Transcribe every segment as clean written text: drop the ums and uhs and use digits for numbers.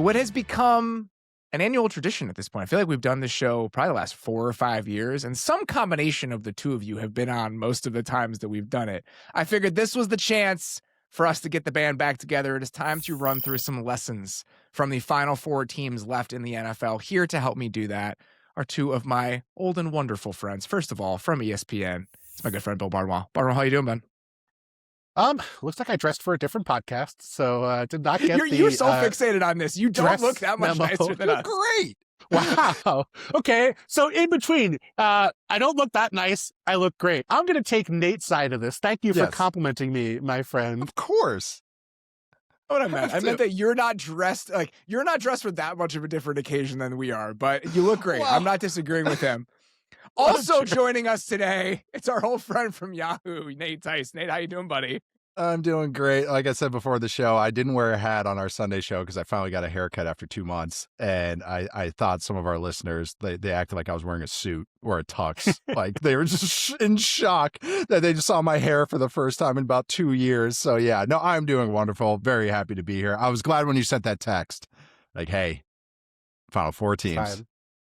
what has become an annual tradition at this point. I feel like we've done this show probably the last 4 or 5 years, and some combination of the two of you have been on most of the times that we've done it. I figured this was the chance for us to get the band back together. It is time to run through some lessons from the final 4 teams left in the NFL. Here to help me do that are 2 of my old and wonderful friends. First of all, from ESPN, it's my good friend Bill Barnwell. Barnwell, how you doing, man? Looks like I dressed for a different podcast, so did not get You're so fixated on this. You don't look that much nicer than us. Great. Wow. Okay. So in between, I don't look that nice. I look great. I'm going to take Nate's side of this. Thank you for complimenting me, my friend. Of course. What I meant that you're not dressed for that much of a different occasion than we are, but you look great. Well, I'm not disagreeing with him. Also joining us today, it's our old friend from Yahoo, Nate Tice. Nate, how you doing, buddy? I'm doing great. Like I said before the show, I didn't wear a hat on our Sunday show because I finally got a haircut after 2 months. And I thought some of our listeners, they acted like I was wearing a suit or a tux. Like they were just in shock that they just saw my hair for the first time in about 2 years. So yeah, no, I'm doing wonderful. Very happy to be here. I was glad when you sent that text. Like, hey, final 4 teams.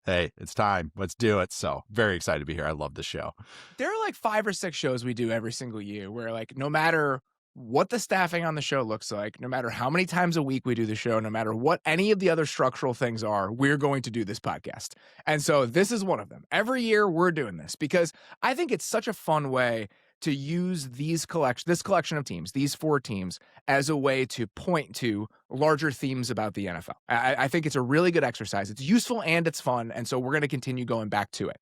Hey, it's time. Let's do it. So very excited to be here. I love the show. There are like 5 or 6 shows we do every single year where like no matter what the staffing on the show looks like, no matter how many times a week we do the show, no matter what any of the other structural things are, we're going to do this podcast. And so this is one of them. Every year we're doing this because I think it's such a fun way to use this collection of teams, these 4 teams, as a way to point to larger themes about the NFL. I think it's a really good exercise. It's useful and it's fun, and so we're going to continue going back to it.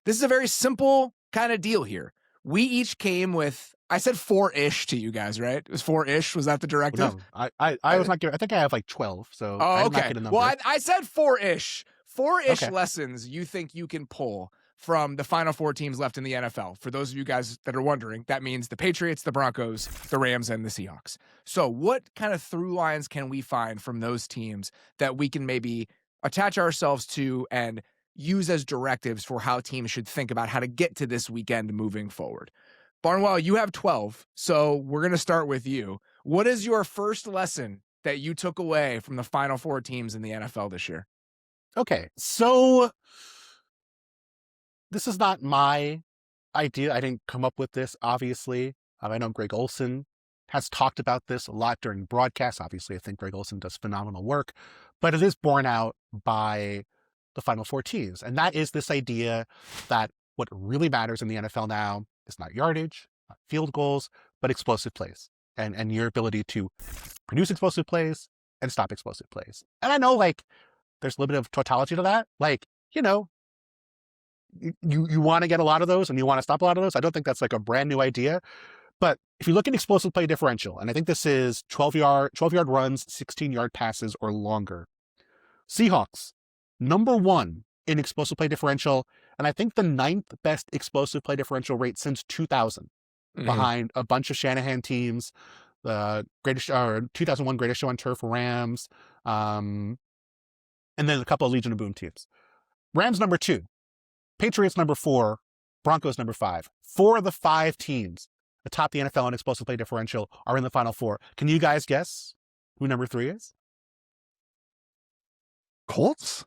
This is a very simple kind of deal here. We each came with, I said 4-ish to you guys, right? It was 4-ish. Was that the directive? No, I was not giving. I think I have like 12. So oh, okay. Well, I said 4-ish. 4-ish okay. Lessons you think you can pull from the final 4 teams left in the NFL. For those of you guys that are wondering, that means the Patriots, the Broncos, the Rams, and the Seahawks. So what kind of through lines can we find from those teams that we can maybe attach ourselves to and use as directives for how teams should think about how to get to this weekend moving forward? Barnwell, you have 12, so we're going to start with you. What is your first lesson that you took away from the final 4 teams in the NFL this year? Okay, so this is not my idea. I didn't come up with this, obviously. I know Greg Olsen has talked about this a lot during broadcasts. Obviously, I think Greg Olsen does phenomenal work, but it is borne out by the final 4 teams. And that is this idea that what really matters in the NFL now is not yardage, not field goals, but explosive plays and your ability to produce explosive plays and stop explosive plays. And I know like there's a little bit of tautology to that. Like, you know, you want to get a lot of those and you want to stop a lot of those. I don't think that's like a brand new idea. But if you look at explosive play differential, and I think this is 12-yard runs, 16-yard passes or longer. Seahawks, number 1 in explosive play differential, and I think the 9th best explosive play differential rate since 2000, behind a bunch of Shanahan teams, the 2001 Greatest Show on Turf Rams, and then a couple of Legion of Boom teams. Rams number 2, Patriots number 4, Broncos number 5. 4 of the 5 teams atop the NFL in explosive play differential are in the final 4. Can you guys guess who number 3 is? Colts?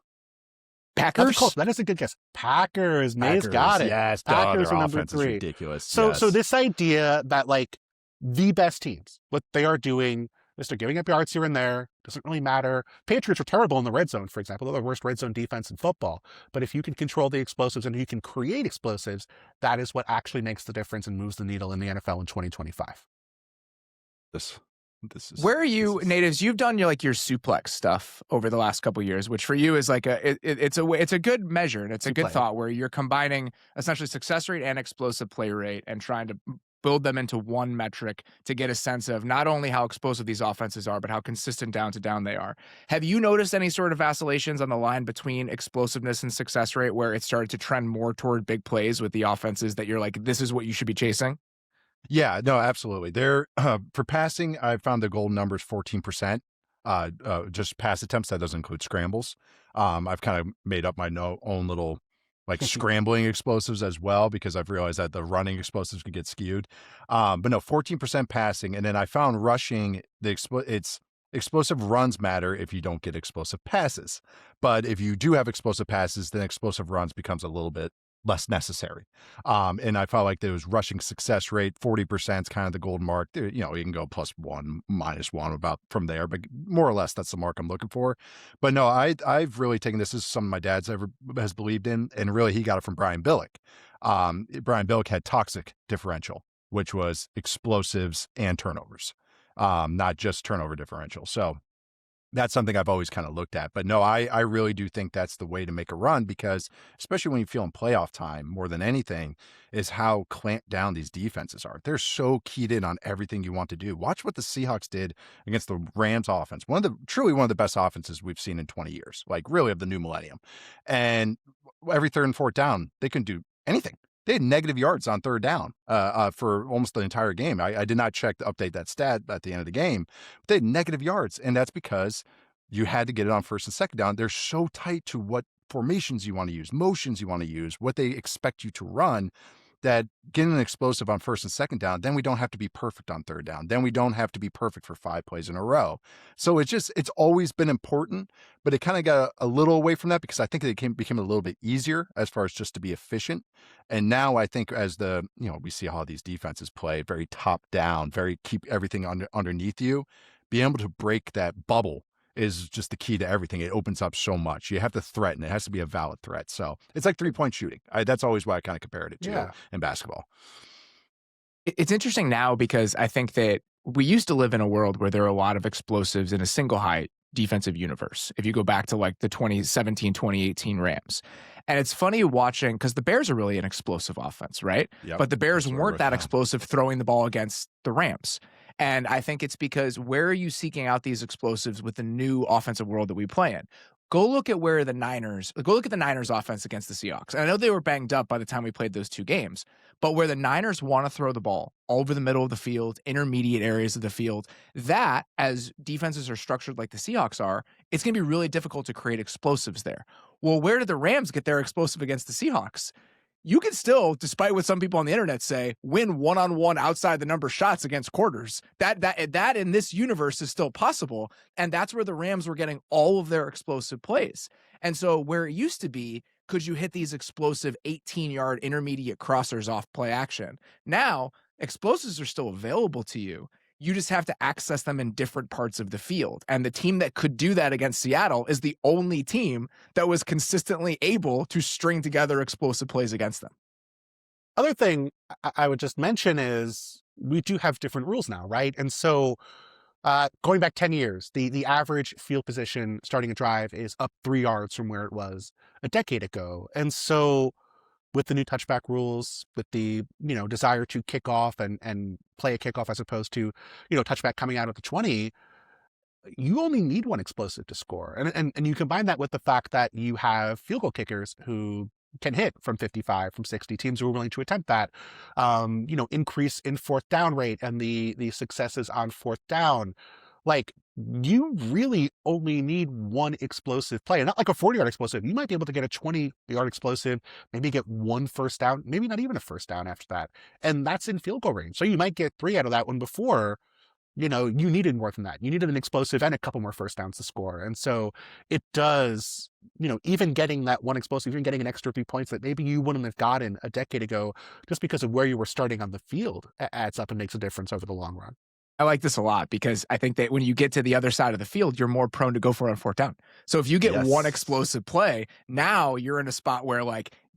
Packers? Colts. That is a good guess. Packers. Maye's got it. Yes, Packers their are number offense 3. is ridiculous. So this idea that like the best teams, what they are doing is they're giving up yards here and there. Doesn't really matter. Patriots are terrible in the red zone, for example. They're the worst red zone defense in football. But if you can control the explosives and you can create explosives, that is what actually makes the difference and moves the needle in the NFL in 2025. Where are you, Natives? You've done your suplex stuff over the last couple of years, which for you is like it's a good measure and it's a good thought where you're combining essentially success rate and explosive play rate and trying to build them into one metric to get a sense of not only how explosive these offenses are, but how consistent down to down they are. Have you noticed any sort of vacillations on the line between explosiveness and success rate where it started to trend more toward big plays with the offenses that you're like, this is what you should be chasing? Yeah, no, absolutely. They're for passing, I found the goal numbers 14%. Just pass attempts. That doesn't include scrambles. I've kind of made up my own little like scrambling explosives as well, because I've realized that the running explosives could get skewed. But no, 14% passing. And then I found rushing, it's explosive runs matter if you don't get explosive passes. But if you do have explosive passes, then explosive runs becomes a little bit less necessary. And I felt like there was rushing success rate, 40% is kind of the gold mark. You know, you can go +1, -1 about from there, but more or less that's the mark I'm looking for. But no, I've really taken this as something my dad's ever has believed in, and really he got it from Brian Billick. Brian Billick had toxic differential, which was explosives and turnovers, not just turnover differential. So that's something I've always kind of looked at. But no, I really do think that's the way to make a run, because especially when you feel in playoff time more than anything is how clamped down these defenses are. They're so keyed in on everything you want to do. Watch what the Seahawks did against the Rams offense. Truly one of the best offenses we've seen in 20 years, like really of the new millennium. And every third and fourth down, they couldn't do anything. They had negative yards on third down for almost the entire game. I did not check to update that stat at the end of the game. But they had negative yards, and that's because you had to get it on first and second down. They're so tight to what formations you want to use, motions you want to use, what they expect you to run, that getting an explosive on first and second down, then we don't have to be perfect on third down. Then we don't have to be perfect for 5 plays in a row. So it's always been important, but it kind of got a little away from that because I think it became a little bit easier as far as just to be efficient. And now I think as we see how these defenses play, very top down, very keep everything underneath you, being able to break that bubble is just the key to everything. It opens up so much. You have to threaten. It has to be a valid threat. So it's like 3-point shooting. That's always why I kind of compared it to in basketball. It's interesting now because I think that we used to live in a world where there are a lot of explosives in a single high defensive universe. If you go back to like the 2017, 2018 Rams. And it's funny watching because the Bears are really an explosive offense, right? Yep. But the Bears weren't that explosive throwing the ball against the Rams. And I think it's because where are you seeking out these explosives with the new offensive world that we play in? Go look at the Niners offense against the Seahawks. And I know they were banged up by the time we played those 2 games, but where the Niners want to throw the ball all over the middle of the field, intermediate areas of the field, that as defenses are structured like the Seahawks are, it's going to be really difficult to create explosives there. Well, where did the Rams get their explosive against the Seahawks? You can still, despite what some people on the internet say, win one-on-one outside the number shots against quarters. That in this universe is still possible, and that's where the Rams were getting all of their explosive plays. And so where it used to be, could you hit these explosive 18-yard intermediate crossers off play action? Now, explosives are still available to you. You just have to access them in different parts of the field. And the team that could do that against Seattle is the only team that was consistently able to string together explosive plays against them. Other thing I would just mention is we do have different rules now, right? And so going back 10 years, the average field position starting a drive is up 3 yards from where it was a decade ago. And so with the new touchback rules, with the, desire to kick off and play a kickoff as opposed to, touchback coming out at the 20, you only need one explosive to score. And you combine that with the fact that you have field goal kickers who can hit from 55, from 60, teams who are willing to attempt that, increase in fourth down rate and the successes on fourth down. Like, you really only need one explosive play, and not like a 40-yard explosive. You might be able to get a 20-yard explosive, maybe get 1 first down, maybe not even a first down after that. And that's in field goal range. So you might get 3 out of that one before, you needed more than that. You needed an explosive and a couple more first downs to score. And so it does, even getting that one explosive, even getting an extra 3 points that maybe you wouldn't have gotten a decade ago just because of where you were starting on the field adds up and makes a difference over the long run. I like this a lot because I think that when you get to the other side of the field, you're more prone to go for it on fourth down. So if you get one explosive play, now you're in a spot where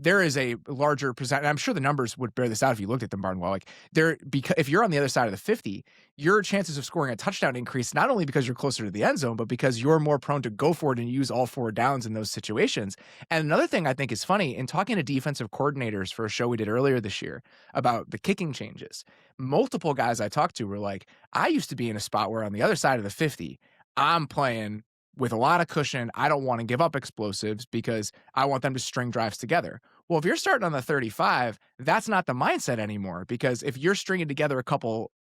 there is a larger percent. And I'm sure the numbers would bear this out if you looked at them, Barnwell. Because if you're on the other side of the 50, your chances of scoring a touchdown increase not only because you're closer to the end zone, but because you're more prone to go for it and use all 4 downs in those situations. And another thing I think is funny, in talking to defensive coordinators for a show we did earlier this year about the kicking changes, multiple guys I talked to were like, I used to be in a spot where on the other side of the 50, I'm playing with a lot of cushion. I don't want to give up explosives because I want them to string drives together. Well, if you're starting on the 35, that's not the mindset anymore, because if you're stringing together a couple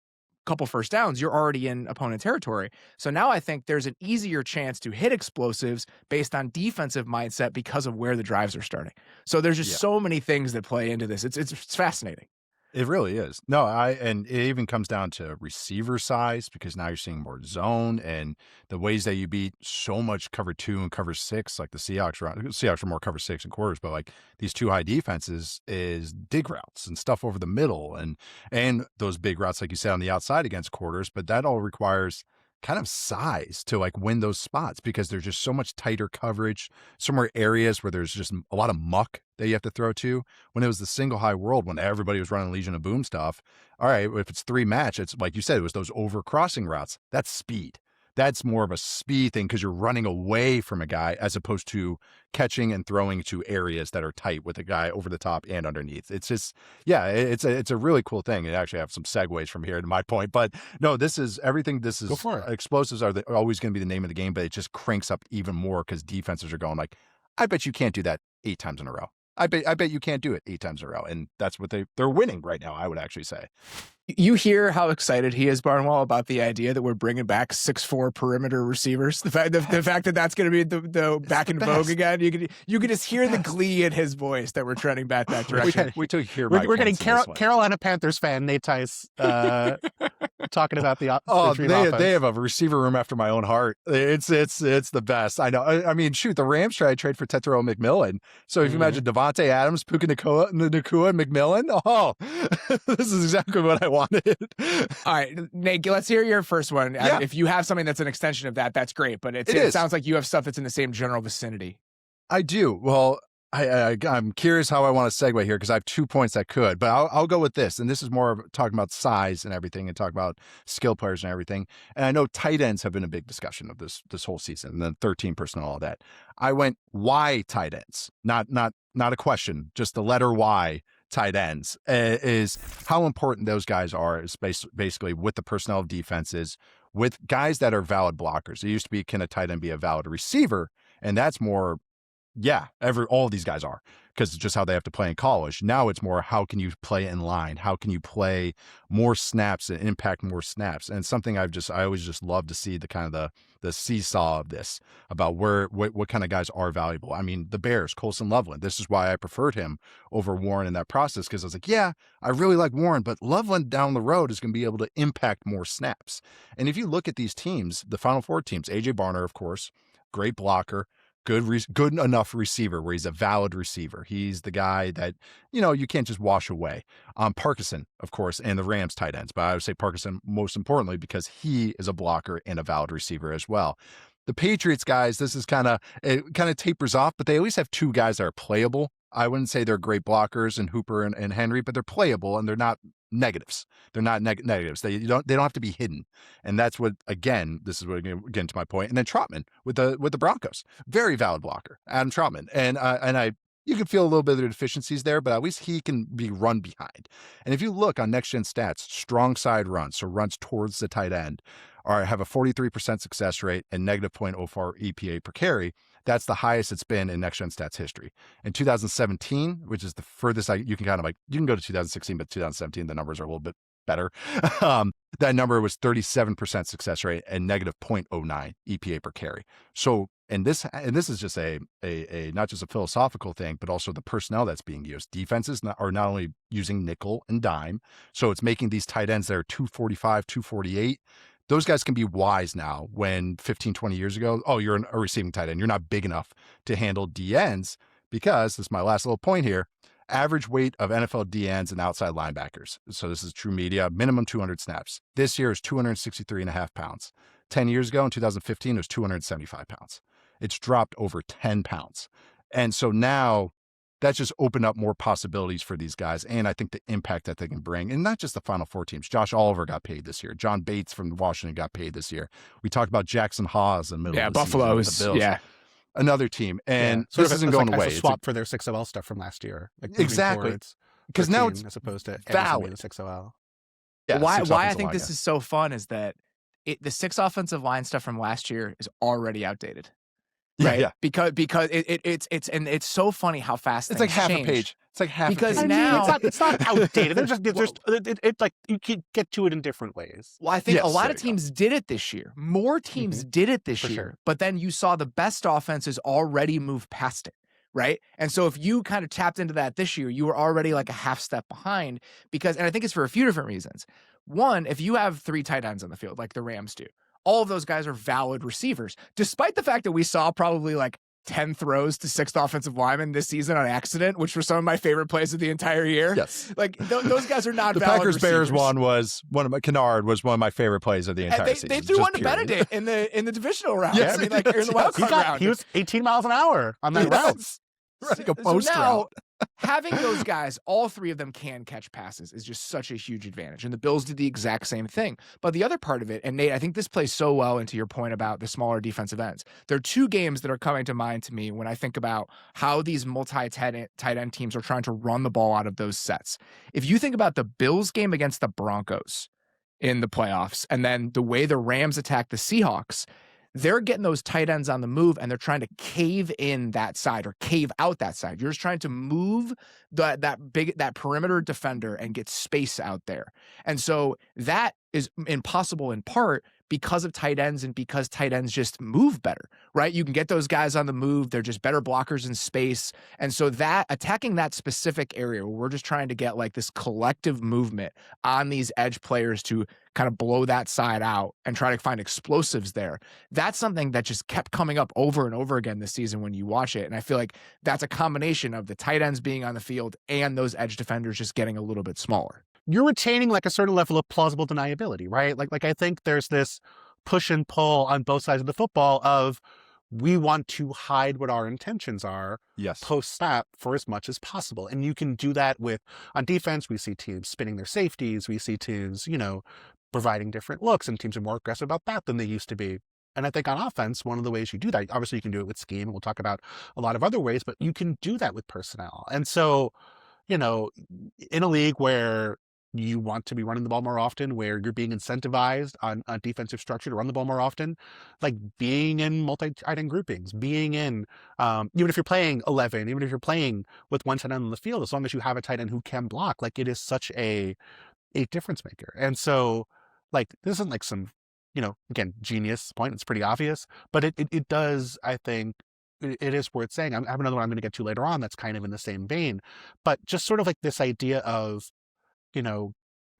first downs, you're already in opponent territory. So now I think there's an easier chance to hit explosives based on defensive mindset because of where the drives are starting. So there's just so many things that play into this. It's fascinating. It really is. No, and it even comes down to receiver size because now you're seeing more zone and the ways that you beat so much cover 2 and cover 6, like the Seahawks are more cover 6 and quarters, but like these two high defenses is dig routes and stuff over the middle and those big routes, like you said, on the outside against quarters. But that all requires kind of size to like win those spots because there's just so much tighter coverage, so more areas where there's just a lot of muck that you have to throw to. When it was the single high world, when everybody was running Legion of Boom stuff, all right, if it's 3 match, it's like you said, it was those over crossing routes. That's speed. That's more of a speed thing because you're running away from a guy as opposed to catching and throwing to areas that are tight with a guy over the top and underneath. It's just, yeah, it's a really cool thing. I actually have some segues from here to my point, but no, this is everything. This is Go for it. explosives are always going to be the name of the game, but it just cranks up even more because defenses are going like, I bet you can't do that 8 times in a row. I bet you can't do it 8 times in a row. And that's what they're winning right now, I would actually say. You hear how excited he is, Barnwell, about the idea that we're bringing back 6'4" perimeter receivers. The fact that that's going to be the back in vogue again. You can just hear the glee in his voice that we're trending back that direction. We took here. We're getting Carolina Panthers fan Nate Tice talking about the they have a receiver room after my own heart. It's the best. I know. I mean, shoot, the Rams tried to trade for Tetero McMillan. So if you imagine Devontae Adams, Puka Nacua, and McMillan, oh, this is exactly what I wanted. All right, Nate, let's hear your first one. Yeah. If you have something that's an extension of that, that's great. But it sounds like you have stuff that's in the same general vicinity. I do. Well, I'm curious how I want to segue here because I have 2 points that could, but I'll go with this. And this is more of talking about size and everything and talking about skill players and everything. And I know tight ends have been a big discussion of this whole season and then 13 personnel, all that. I went why tight ends, not a question, just the letter Y. Tight ends is how important those guys are is basically with the personnel of defenses with guys that are valid blockers. It used to be, can a tight end be a valid receiver? And that's more, all of these guys are because it's just how they have to play in college. Now it's more, how can you play in line? How can you play more snaps and impact more snaps? And it's something I always just love to see the kind of the seesaw of this about what kind of guys are valuable. I mean, the Bears, Colson Loveland, this is why I preferred him over Warren in that process. Cause I was like, yeah, I really like Warren, but Loveland down the road is going to be able to impact more snaps. And if you look at these teams, the Final Four teams, AJ Barner, of course, great blocker, good enough receiver where he's a valid receiver. He's the guy that, you can't just wash away. Parkinson, of course, and the Rams tight ends, but I would say Parkinson most importantly because he is a blocker and a valid receiver as well. The Patriots guys, it kind of tapers off, but they at least have 2 guys that are playable. I wouldn't say they're great blockers in Hooper and Henry, but they're playable and they're not negatives. They're not negatives. They don't have to be hidden. And that's what, again, this is what again to my point. And then Trotman with the Broncos, very valid blocker, Adam Trotman. And you can feel a little bit of the deficiencies there, but at least he can be run behind. And if you look on next gen stats, strong side runs, so runs towards the tight end, have a 43% success rate and negative 0.04 EPA per carry. That's the highest it's been in next gen stats history. In 2017, which is the furthest you can go to 2016, but 2017, the numbers are a little bit better. That number was 37% success rate and negative 0.09 EPA per carry. So, and this is just a not just a philosophical thing, but also the personnel that's being used. Defenses are not only using nickel and dime, so it's making these tight ends that are 245, 248. Those guys can be wise now when 15, 20 years ago, oh, you're a receiving tight end. You're not big enough to handle DNs because, this is my last little point here, average weight of NFL DNs and outside linebackers. So this is true media, minimum 200 snaps. This year is 263.5 pounds. 10 years ago in 2015, it was 275 pounds. It's dropped over 10 pounds. And so now that's just opened up more possibilities for these guys. And I think the impact that they can bring, and not just the Final Four teams. Josh Oliver got paid this year. John Bates from Washington got paid this year. We talked about Jackson Hawes in the middle of the Buffalo season with the Bills. Yeah. Another team. And this isn't going away. It's a swap for their 6OL stuff from last year. Exactly. Because now it's as opposed to valid. The 6OL. Yeah, why I think this is so fun is that the 6 offensive line stuff from last year is already outdated. Right. Yeah. Because it's so funny how fast it's like half change. a page. It's like half because a page. now it's not outdated. It's like you can get to it in different ways. Well, I think a lot of teams did it this year. More teams did it this year. Sure. But then you saw the best offenses already move past it. right? And so if you kind of tapped into that this year, you were already like a half step behind and I think it's for a few different reasons. One, if you have 3 tight ends on the field like the Rams do, all of those guys are valid receivers, despite the fact that we saw probably like 10 throws to 6th offensive linemen this season on accident, which were some of my favorite plays of the entire year. Yes. Like those guys are not the valid Packers Bears receivers. one was Kennard was one of my favorite plays of the entire season. They threw just one to period. Benedict in the divisional round. Yes, I mean, like in the wild card round. He was 18 miles an hour on that route. Like a post route. Having those guys, all 3 of them can catch passes is just such a huge advantage. And the Bills did the exact same thing. But the other part of it, and Nate, I think this plays so well into your point about the smaller defensive ends. There are 2 games that are coming to mind to me when I think about how these multi-tight end teams are trying to run the ball out of those sets. If you think about the Bills game against the Broncos in the playoffs, and then the way the Rams attack the Seahawks, they're getting those tight ends on the move and they're trying to cave in that side or cave out that side. You're just trying to move that perimeter defender and get space out there. And so that is impossible in part because of tight ends and because tight ends just move better, right? You can get those guys on the move. They're just better blockers in space. And so that attacking that specific area where we're just trying to get like this collective movement on these edge players to kind of blow that side out and try to find explosives there. That's something that just kept coming up over and over again this season when you watch it. And I feel like that's a combination of the tight ends being on the field and those edge defenders just getting a little bit smaller. You're retaining like a certain level of plausible deniability, right? Like I think there's this push and pull on both sides of the football of we want to hide what our intentions are post-snap for as much as possible. And you can do that on defense, we see teams spinning their safeties. We see teams, providing different looks, and teams are more aggressive about that than they used to be. And I think on offense, one of the ways you do that, obviously you can do it with scheme, and we'll talk about a lot of other ways, but you can do that with personnel. And so, in a league where you want to be running the ball more often, where you're being incentivized on defensive structure to run the ball more often, like being in multi-tight end groupings, being in, even if you're playing 11, even if you're playing with one tight end on the field, as long as you have a tight end who can block, like it is such a difference maker. And so, like, this isn't like some, again, genius point. It's pretty obvious, but it does, I think, it is worth saying. I have another one I'm going to get to later on that's kind of in the same vein, but just sort of like this idea of,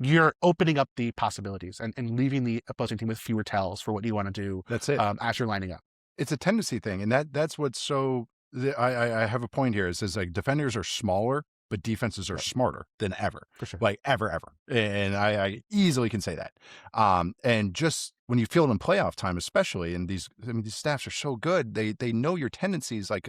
you're opening up the possibilities and leaving the opposing team with fewer tells for what you want to do. That's it. As you're lining up. It's a tendency thing. And that's what's so, I have a point here. It says like defenders are smaller, but defenses are smarter than ever. For sure. Like ever. And I easily can say that. And just when you feel it in playoff time, especially, and these staffs are so good, they know your tendencies. Like,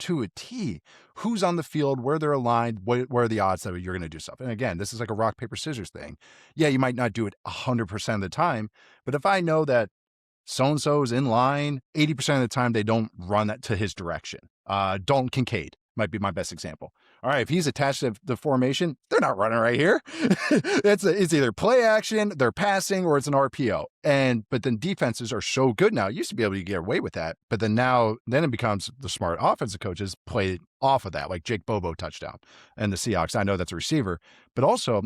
to a T, who's on the field, where they're aligned, what are the odds that you're going to do stuff. And again, this is like a rock, paper, scissors thing. Yeah, you might not do it 100% of the time, but if I know that so-and-so is in line, 80% of the time, they don't run that to his direction. Dalton Kincaid might be my best example. All right, if he's attached to the formation, they're not running right here. It's either play action, they're passing, or it's an RPO. But then defenses are so good now. You used to be able to get away with that, but then it becomes the smart offensive coaches play off of that, like Jake Bobo touchdown and the Seahawks. I know that's a receiver, but also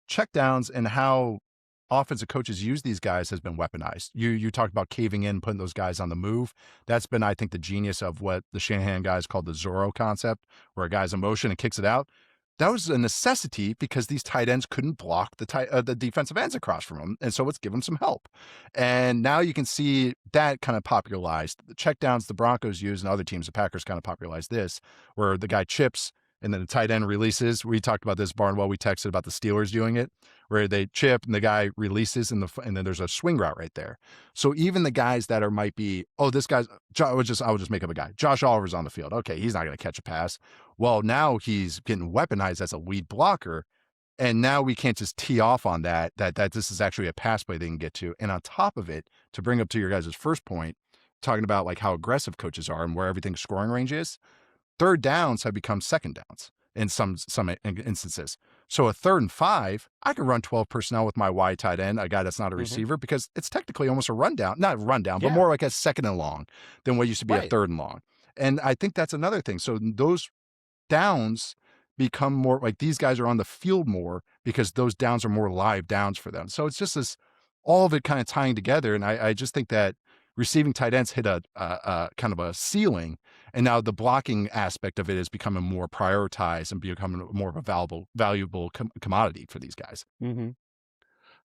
checkdowns and how offensive coaches use these guys has been weaponized. You talked about caving in, putting those guys on the move. That's been, I think, the genius of what the Shanahan guys called the Zorro concept, where a guy's in motion and kicks it out. That was a necessity because these tight ends couldn't block the defensive ends across from them, and so let's give them some help. And now you can see that kind of popularized. The checkdowns the Broncos use and other teams, the Packers kind of popularized this, where the guy chips and then the tight end releases. We talked about this, Barnwell. We texted about the Steelers doing it, where they chip and the guy releases and then there's a swing route right there. So even the guys that might be, this guy's, I would just make up a guy. Josh Oliver's on the field. Okay, he's not going to catch a pass. Well, now he's getting weaponized as a lead blocker. And now we can't just tee off on that this is actually a pass play they can get to. And on top of it, to bring up to your guys' first point, talking about like how aggressive coaches are and where everything's scoring range is, third downs have become second downs in some instances. So a 3rd and 5, I can run 12 personnel with my wide tight end, a guy that's not a receiver, because it's technically almost a rundown, not rundown, but more like a 2nd and long than what used to be a 3rd and long. And I think that's another thing. So those downs become more like these guys are on the field more because those downs are more live downs for them. So it's just all of it kind of tying together. And I just think that receiving tight ends hit a kind of a ceiling, and now the blocking aspect of it is becoming more prioritized and becoming more of a valuable commodity for these guys. Mm-hmm.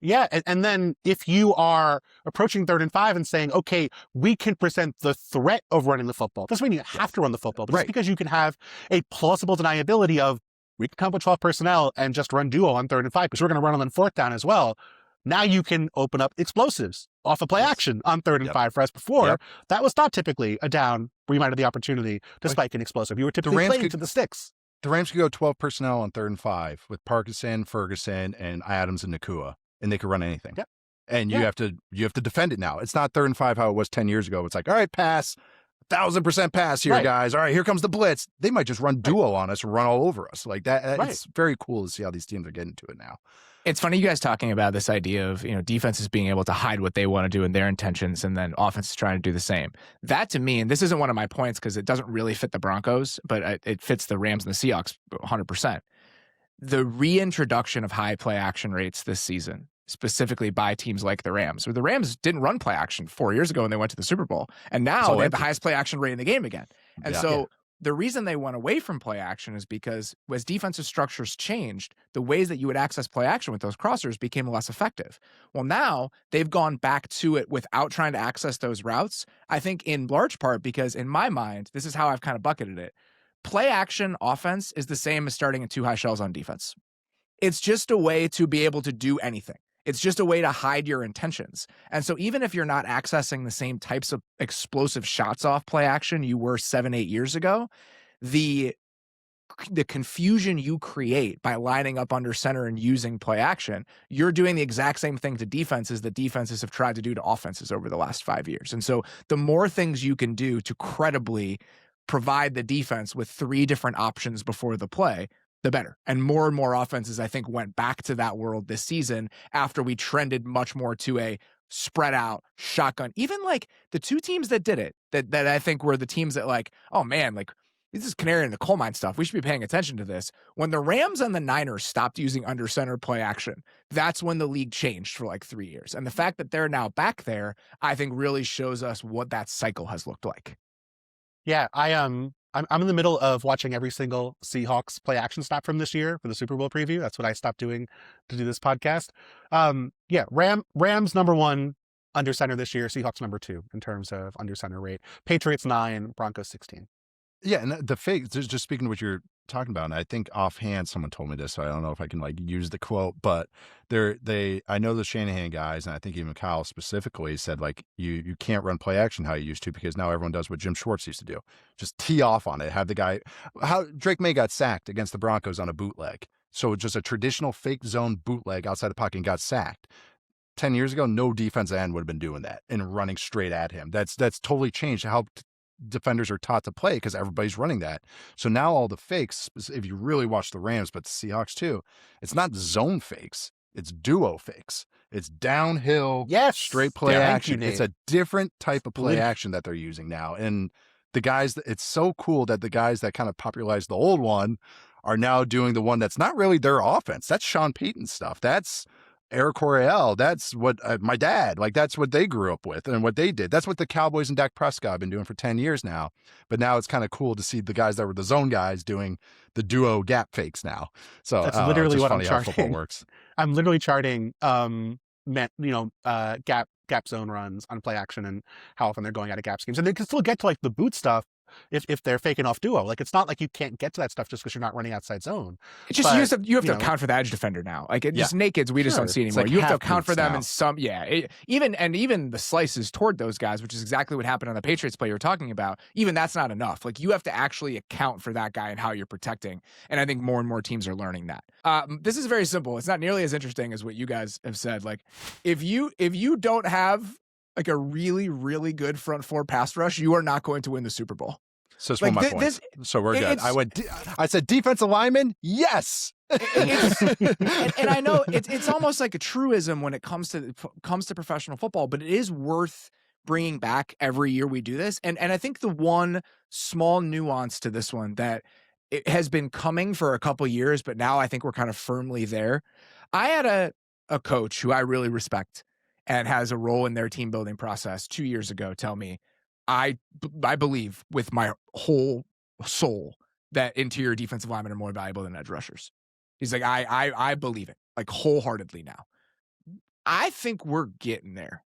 Yeah, and then if you are approaching 3rd and 5 and saying, okay, we can present the threat of running the football, doesn't mean you have to run the football, but just because you can have a plausible deniability of, we can come up with 12 personnel and just run duo on 3rd and 5 because we're going to run on 4th down as well. Now you can open up explosives off of play action on 3rd and 5. For us before, that was not typically a down where you might have the opportunity to spike an explosive. You were typically playing to the sticks. The Rams could go 12 personnel on 3rd and 5 with Parkinson, Ferguson, and Adams and Nakua, and they could run anything. Yep. And you have to defend it now. It's not 3rd and 5 how it was 10 years ago. It's like, all right, pass, 1,000% pass here, guys. All right, here comes the blitz. They might just run duo on us and run all over us like that. It's very cool to see how these teams are getting to it now. It's funny you guys talking about this idea of, defenses being able to hide what they want to do and their intentions, and then offenses trying to do the same. That to me, and this isn't one of my points because it doesn't really fit the Broncos, but it fits the Rams and the Seahawks 100%. The reintroduction of high play action rates this season, specifically by teams like the Rams, where the Rams didn't run play action 4 years ago when they went to the Super Bowl, and now they have the highest play action rate in the game again. And the reason they went away from play action is because as defensive structures changed, the ways that you would access play action with those crossers became less effective. Well, now they've gone back to it without trying to access those routes, I think in large part because in my mind, this is how I've kind of bucketed it. Play action offense is the same as starting in 2 high shells on defense. It's just a way to be able to do anything. It's just a way to hide your intentions. And so even if you're not accessing the same types of explosive shots off play action you were 7-8 years ago, the confusion you create by lining up under center and using play action, you're doing the exact same thing to defenses that defenses have tried to do to offenses over the last 5 years. And so the more things you can do to provide the defense with 3 different options before the play, the better. And more offenses, I think, went back to that world this season after we trended much more to a spread out shotgun. Even like the 2 teams that did it, that I think were the teams that like, oh man, like this is canary in the coal mine stuff. We should be paying attention to this. When the Rams and the Niners stopped using under center play action, that's when the league changed for like 3 years. And the fact that they're now back there, I think really shows us what that cycle has looked like. Yeah, I'm in the middle of watching every single Seahawks play action snap from this year for the Super Bowl preview. That's what I stopped doing to do this podcast. Rams number 1 under center this year, Seahawks number 2 in terms of under center rate. Patriots 9, Broncos 16. Yeah, and the fake, just speaking to what you're talking about, and I think offhand someone told me this, so I don't know if I can like use the quote, but I know the Shanahan guys, and I think even Kyle specifically said like you can't run play action how you used to because now everyone does what Jim Schwartz used to do. Just tee off on it, have the guy, how Drake Maye got sacked against the Broncos on a bootleg. So just a traditional fake zone bootleg outside the pocket and got sacked. 10 years ago, no defensive end would have been doing that and running straight at him. That's totally changed how defenders are taught to play because everybody's running that. So now all the fakes, if you really watch the Rams, but the Seahawks too, it's not zone fakes, it's duo fakes. It's downhill, straight play action. It's a different type of play action that they're using now. And the guys, it's so cool that the guys that kind of popularized the old one are now doing the one that's not really their offense. That's Sean Payton stuff. That's Eric Coryell, that's what my dad, like that's what they grew up with and what they did. That's what the Cowboys and Dak Prescott have been doing for 10 years now. But now it's kind of cool to see the guys that were the zone guys doing the duo gap fakes now. So that's literally what I'm charting. How football works. I'm literally charting, gap zone runs on play action and how often they're going out of gap schemes. And they can still get to like the boot stuff if they're faking off duo. Like it's not like you can't get to that stuff just because you're not running outside zone. It's just you have to account for the edge defender now. Like just nakeds we just don't see anymore. Like you have to account for them in some even the slices toward those guys, which is exactly what happened on the Patriots play you're talking about. Even that's not enough. Like you have to actually account for that guy and how you're protecting. And I think more and more teams are learning that. This is very simple. It's not nearly as interesting as what you guys have said. Like if you don't have like a really, really good front 4 pass rush, you are not going to win the Super Bowl. So that's one of my points. So we're good. I said defensive lineman. Yes. And I know it's almost like a truism when it comes to professional football, but it is worth bringing back every year we do this. And I think the one small nuance to this one that it has been coming for a couple years, but now I think we're kind of firmly there. I had a coach who I really respect. and has a role in their team building process 2 years ago tell me, I believe with my whole soul that interior defensive linemen are more valuable than edge rushers. He's like, I believe it, like, wholeheartedly now. I think we're getting there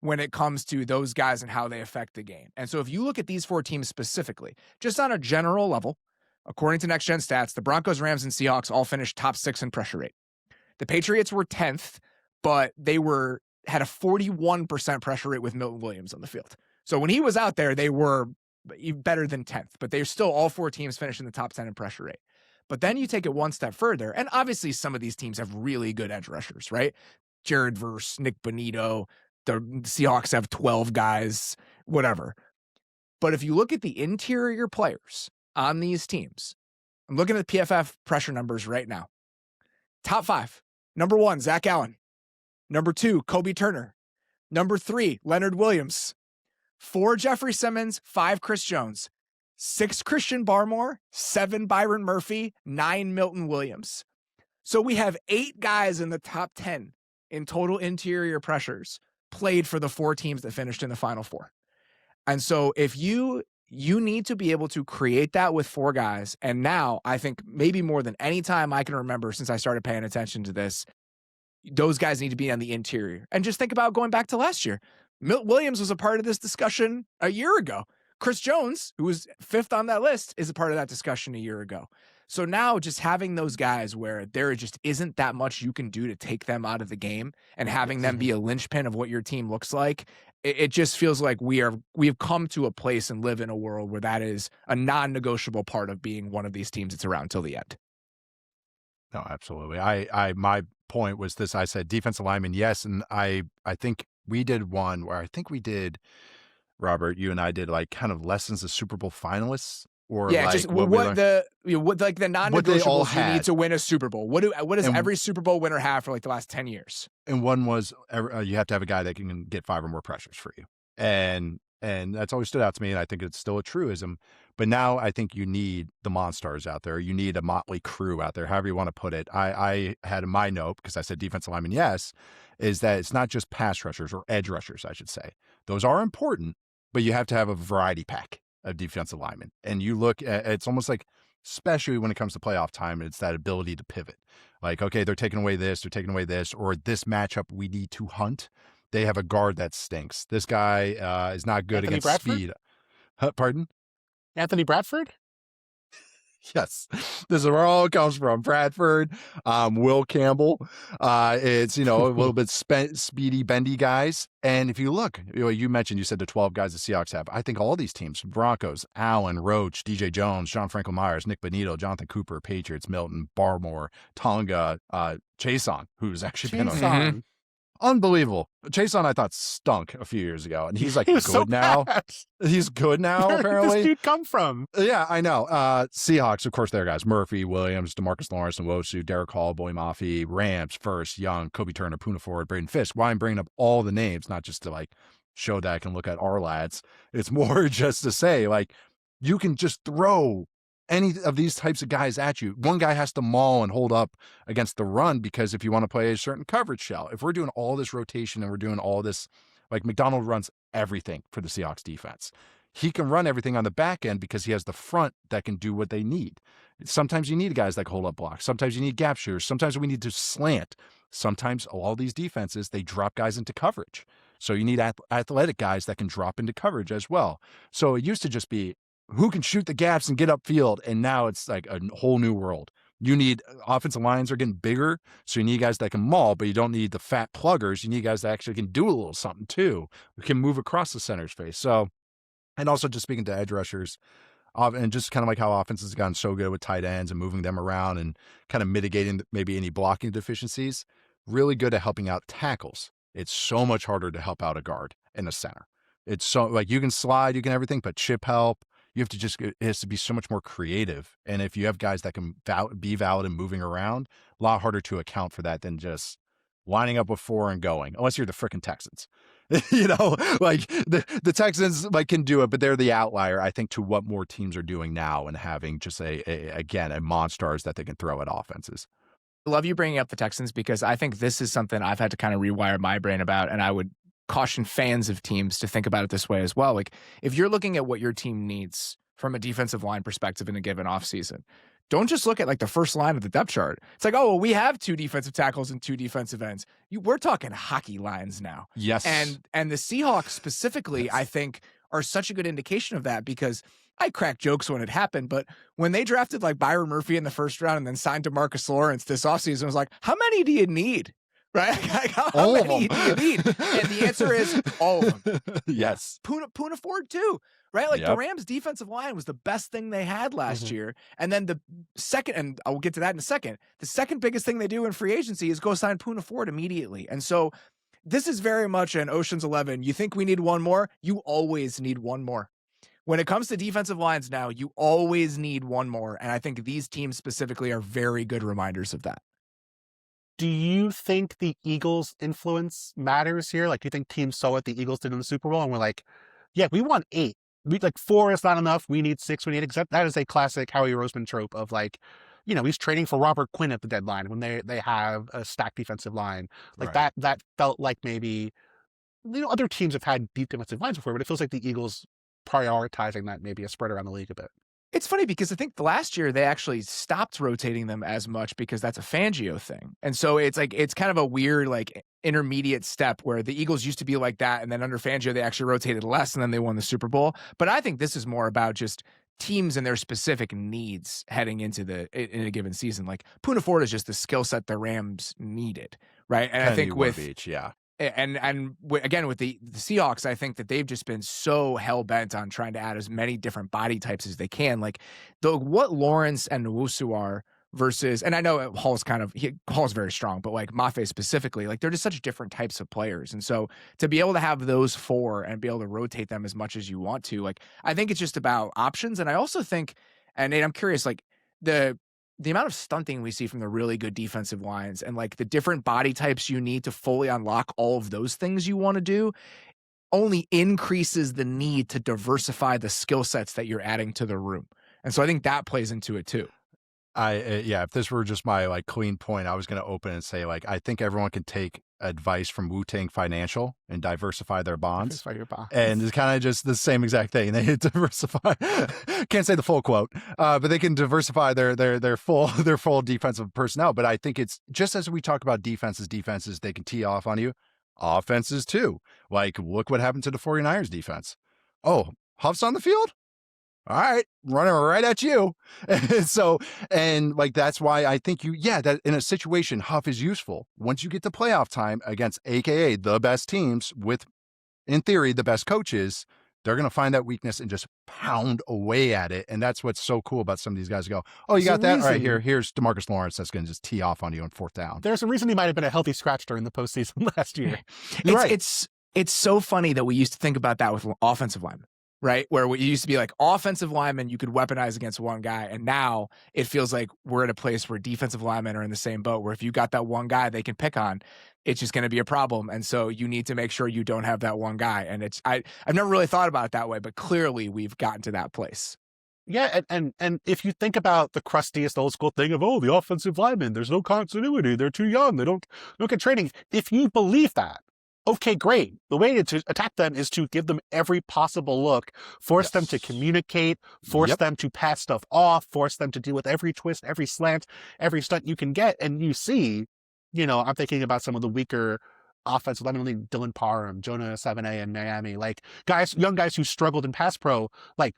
when it comes to those guys and how they affect the game. And so if you look at these 4 teams specifically, just on a general level, according to Next Gen Stats, the Broncos, Rams, and Seahawks all finished top 6 in pressure rate. The Patriots were 10th, but they had a 41% pressure rate with Milton Williams on the field. So when he was out there, they were better than 10th, but they're still all 4 teams finished in the top 10 in pressure rate. But then you take it one step further, and obviously some of these teams have really good edge rushers, right? Jared Verse, Nick Bonito, the Seahawks have 12 guys, whatever. But if you look at the interior players on these teams, I'm looking at the PFF pressure numbers right now. Top 5. Number 1, Zach Allen. Number 2, Kobe Turner. Number 3, Leonard Williams. 4, Jeffrey Simmons. 5, Chris Jones. 6, Christian Barmore. 7, Byron Murphy. 9, Milton Williams. So we have 8 guys in the top 10 in total interior pressures played for the 4 teams that finished in the Final 4. And so if you need to be able to create that with 4 guys. And now I think maybe more than any time I can remember since I started paying attention to this, those guys need to be on the interior. And just think about going back to last year. Milt Williams was a part of this discussion a year ago. Chris Jones, who was 5th on that list, is a part of that discussion a year ago. So now just having those guys where there just isn't that much you can do to take them out of the game and having them be a linchpin of what your team looks like, it just feels like we have come to a place and live in a world where that is a non-negotiable part of being one of these teams that's around till the end. No, absolutely. My point was this. I said defensive lineman, yes. And I think we did one where I think we did, Robert, you and I did like kind of lessons of Super Bowl finalists. Or yeah, like just what the non-negotiables you need to win a Super Bowl. What does every Super Bowl winner have for like the last 10 years? And one was you have to have a guy that can get 5 or more pressures for you. And that's always stood out to me, and I think it's still a truism. But now I think you need the Monstars out there. You need a motley crew out there, however you want to put it. I had in my note, because I said defensive lineman, yes, is that it's not just pass rushers or edge rushers, I should say. Those are important, but you have to have a variety pack of defensive linemen. And you look at, it's almost like, especially when it comes to playoff time, it's that ability to pivot. Like, okay, they're taking away this, or this matchup we need to hunt. They have a guard that stinks. This guy is not good Anthony against Bradford? speed. Pardon? Anthony Bradford? Yes, this is where all it comes from. Bradford, Will Campbell. It's, a little bit speedy, bendy guys. And if you look, you mentioned, you said the 12 guys the Seahawks have. I think all these teams, Broncos, Allen, Roach, DJ Jones, John Franco Myers, Nick Bonito, Jonathan Cooper, Patriots, Milton, Barmore, Tonga, Chason, who's actually been on. Unbelievable. Chason, I thought, stunk a few years ago, and he's like good so now. bad. He's good now, Where apparently. did this dude come from? Yeah, I know. Seahawks, of course, their guys. Murphy, Williams, DeMarcus Lawrence, Nwosu, Derek Hall, Boy Mafi, Rams, First, Young, Kobe Turner, Poona Ford, Braden Fisk. Why I'm bringing up all the names, not just to like show that I can look at our lads. It's more just to say, like, you can just throw any of these types of guys at you. One guy has to maul and hold up against the run, because if you want to play a certain coverage shell, if we're doing all this rotation and we're doing all this, like Macdonald runs everything for the Seahawks defense. He can run everything on the back end because he has the front that can do what they need. Sometimes you need guys that hold up blocks. Sometimes you need gap shooters. Sometimes we need to slant. Sometimes all these defenses, they drop guys into coverage. So you need athletic guys that can drop into coverage as well. So it used to just be who can shoot the gaps and get upfield. And now it's like a whole new world. You need offensive lines are getting bigger. So you need guys that can maul, but you don't need the fat pluggers. You need guys that actually can do a little something too. Who can move across the center's face. So, and also just speaking to edge rushers, and just kind of like how offenses have gotten so good with tight ends and moving them around and kind of mitigating maybe any blocking deficiencies, really good at helping out tackles. It's so much harder to help out a guard and a center. It's so like you can slide, you can everything, but chip help, you have to just, it has to be so much more creative. And if you have guys that can be valid and moving around, a lot harder to account for that than just lining up with 4 and going, unless you're the frickin' Texans. Like the Texans like can do it, but they're the outlier, I think, to what more teams are doing now and having just again, a monsters that they can throw at offenses. Love you bringing up the Texans because I think this is something I've had to kind of rewire my brain about, and I would caution fans of teams to think about it this way as well. Like, if you're looking at what your team needs from a defensive line perspective in a given offseason, don't just look at like the first line of the depth chart. It's like, oh, well, we have 2 defensive tackles and 2 defensive ends. We're talking hockey lines now. Yes. And the Seahawks specifically, I think, are such a good indication of that because I cracked jokes when it happened, but when they drafted like Byron Murphy in the first round and then signed DeMarcus Lawrence this offseason, I was like, how many do you need? Right? Like, how many do you need? And the answer is all of them. Yes. Poona Ford too, right? Like the Yep. Rams defensive line was the best thing they had last year. And then the second, and I'll get to that in a second, the second biggest thing they do in free agency is go sign Poona Ford immediately. And so this is very much an Ocean's 11. You think we need one more? You always need one more. When it comes to defensive lines now, you always need one more. And I think these teams specifically are very good reminders of that. Do you think the Eagles' influence matters here? Like, do you think teams saw what the Eagles did in the Super Bowl and were like, yeah, we want 8. We like 4 is not enough. We need 6. We need except that is a classic Howie Roseman trope of like, you know, he's trading for Robert Quinn at the deadline when they have a stacked defensive line. Like that felt like maybe, you know, other teams have had deep defensive lines before, but it feels like the Eagles prioritizing that maybe a spread around the league a bit. It's funny because I think the last year they actually stopped rotating them as much because that's a Fangio thing. And so it's like, it's kind of a weird, like intermediate step where the Eagles used to be like that. And then under Fangio, they actually rotated less and then they won the Super Bowl. But I think this is more about just teams and their specific needs heading into in a given season. Like Poona Ford is just the skill set the Rams needed. Right. And I think with Beach, yeah. And again, with the Seahawks, I think that they've just been so hell-bent on trying to add as many different body types as they can. Like what Lawrence and Nwosu are versus, and I know Hall's very strong, but like Mafe specifically, like they're just such different types of players. And so to be able to have those 4 and be able to rotate them as much as you want to, like, I think it's just about options. And I also think, and Nate, I'm curious, like the amount of stunting we see from the really good defensive lines and like the different body types you need to fully unlock all of those things you want to do only increases the need to diversify the skill sets that you're adding to the room. And so I think that plays into it too. If this were just my like clean point, I was going to open and say like, I think everyone can take advice from Wu-Tang Financial and diversify their bonds. Diversify your bonds. And it's kind of just the same exact thing. They diversify. Can't say the full quote, but they can diversify their full defensive personnel. But I think it's just as we talk about defenses, they can tee off on you. Offenses too. Like look what happened to the 49ers defense. Oh, Huff's on the field? All right, running right at you. And like, that's why I think that in a situation, Huff is useful. Once you get to playoff time against AKA the best teams with, in theory, the best coaches, they're going to find that weakness and just pound away at it. And that's what's so cool about some of these guys go, oh, you got that? All right, here's DeMarcus Lawrence that's going to just tee off on you on 4th down. There's a reason he might have been a healthy scratch during the postseason last year. It's so funny that we used to think about that with offensive linemen. Right? Where it used to be like offensive linemen you could weaponize against one guy. And now it feels like we're at a place where defensive linemen are in the same boat, where if you got that one guy they can pick on, it's just going to be a problem. And so you need to make sure you don't have that one guy. And I've never really thought about it that way, but clearly we've gotten to that place. Yeah, and if you think about the crustiest old school thing of, the offensive linemen, there's no continuity, they're too young, they don't get training. If you believe that, okay, great. The way to attack them is to give them every possible look, force them to communicate, force them to pass stuff off, force them to deal with every twist, every slant, every stunt you can get. And you see, I'm thinking about some of the weaker offensive linemen, like Dylan Parham, Jonah Savane in Miami, like young guys who struggled in pass pro, like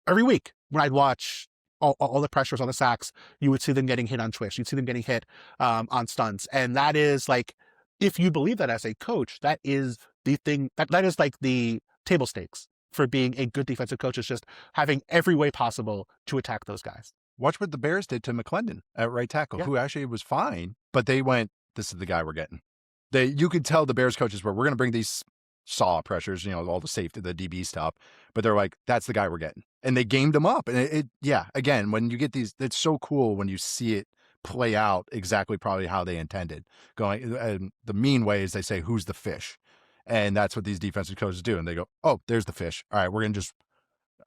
every week when I'd watch all the pressures on the sacks, you would see them getting hit on twists. You'd see them getting hit on stunts. And that is like, if you believe that as a coach, that is the thing, that is like the table stakes for being a good defensive coach, is just having every way possible to attack those guys. Watch what the Bears did to McClendon at right tackle, who actually was fine, but they went, this is the guy we're getting. You could tell the Bears coaches we're going to bring these saw pressures, all the safety, the DB stuff, but they're like, that's the guy we're getting. And they gamed him up. And again, when you get these, it's so cool when you see it play out exactly probably how they intended. The mean way is they say, who's the fish? And that's what these defensive coaches do. And they go, oh, there's the fish. All right, we're going to just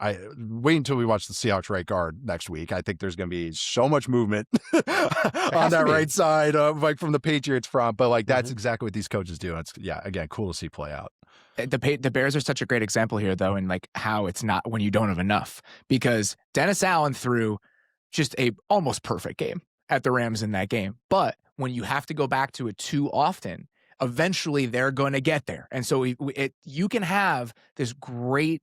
I wait until we watch the Seahawks right guard next week. I think there's going to be so much movement on that right side, like from the Patriots front. But like that's exactly what these coaches do. And it's again cool to see play out. The Bears are such a great example here, though, and like how it's not when you don't have enough, because Dennis Allen threw just a almost perfect game at the Rams in that game. But when you have to go back to it too often, eventually they're going to get there. And so you can have this great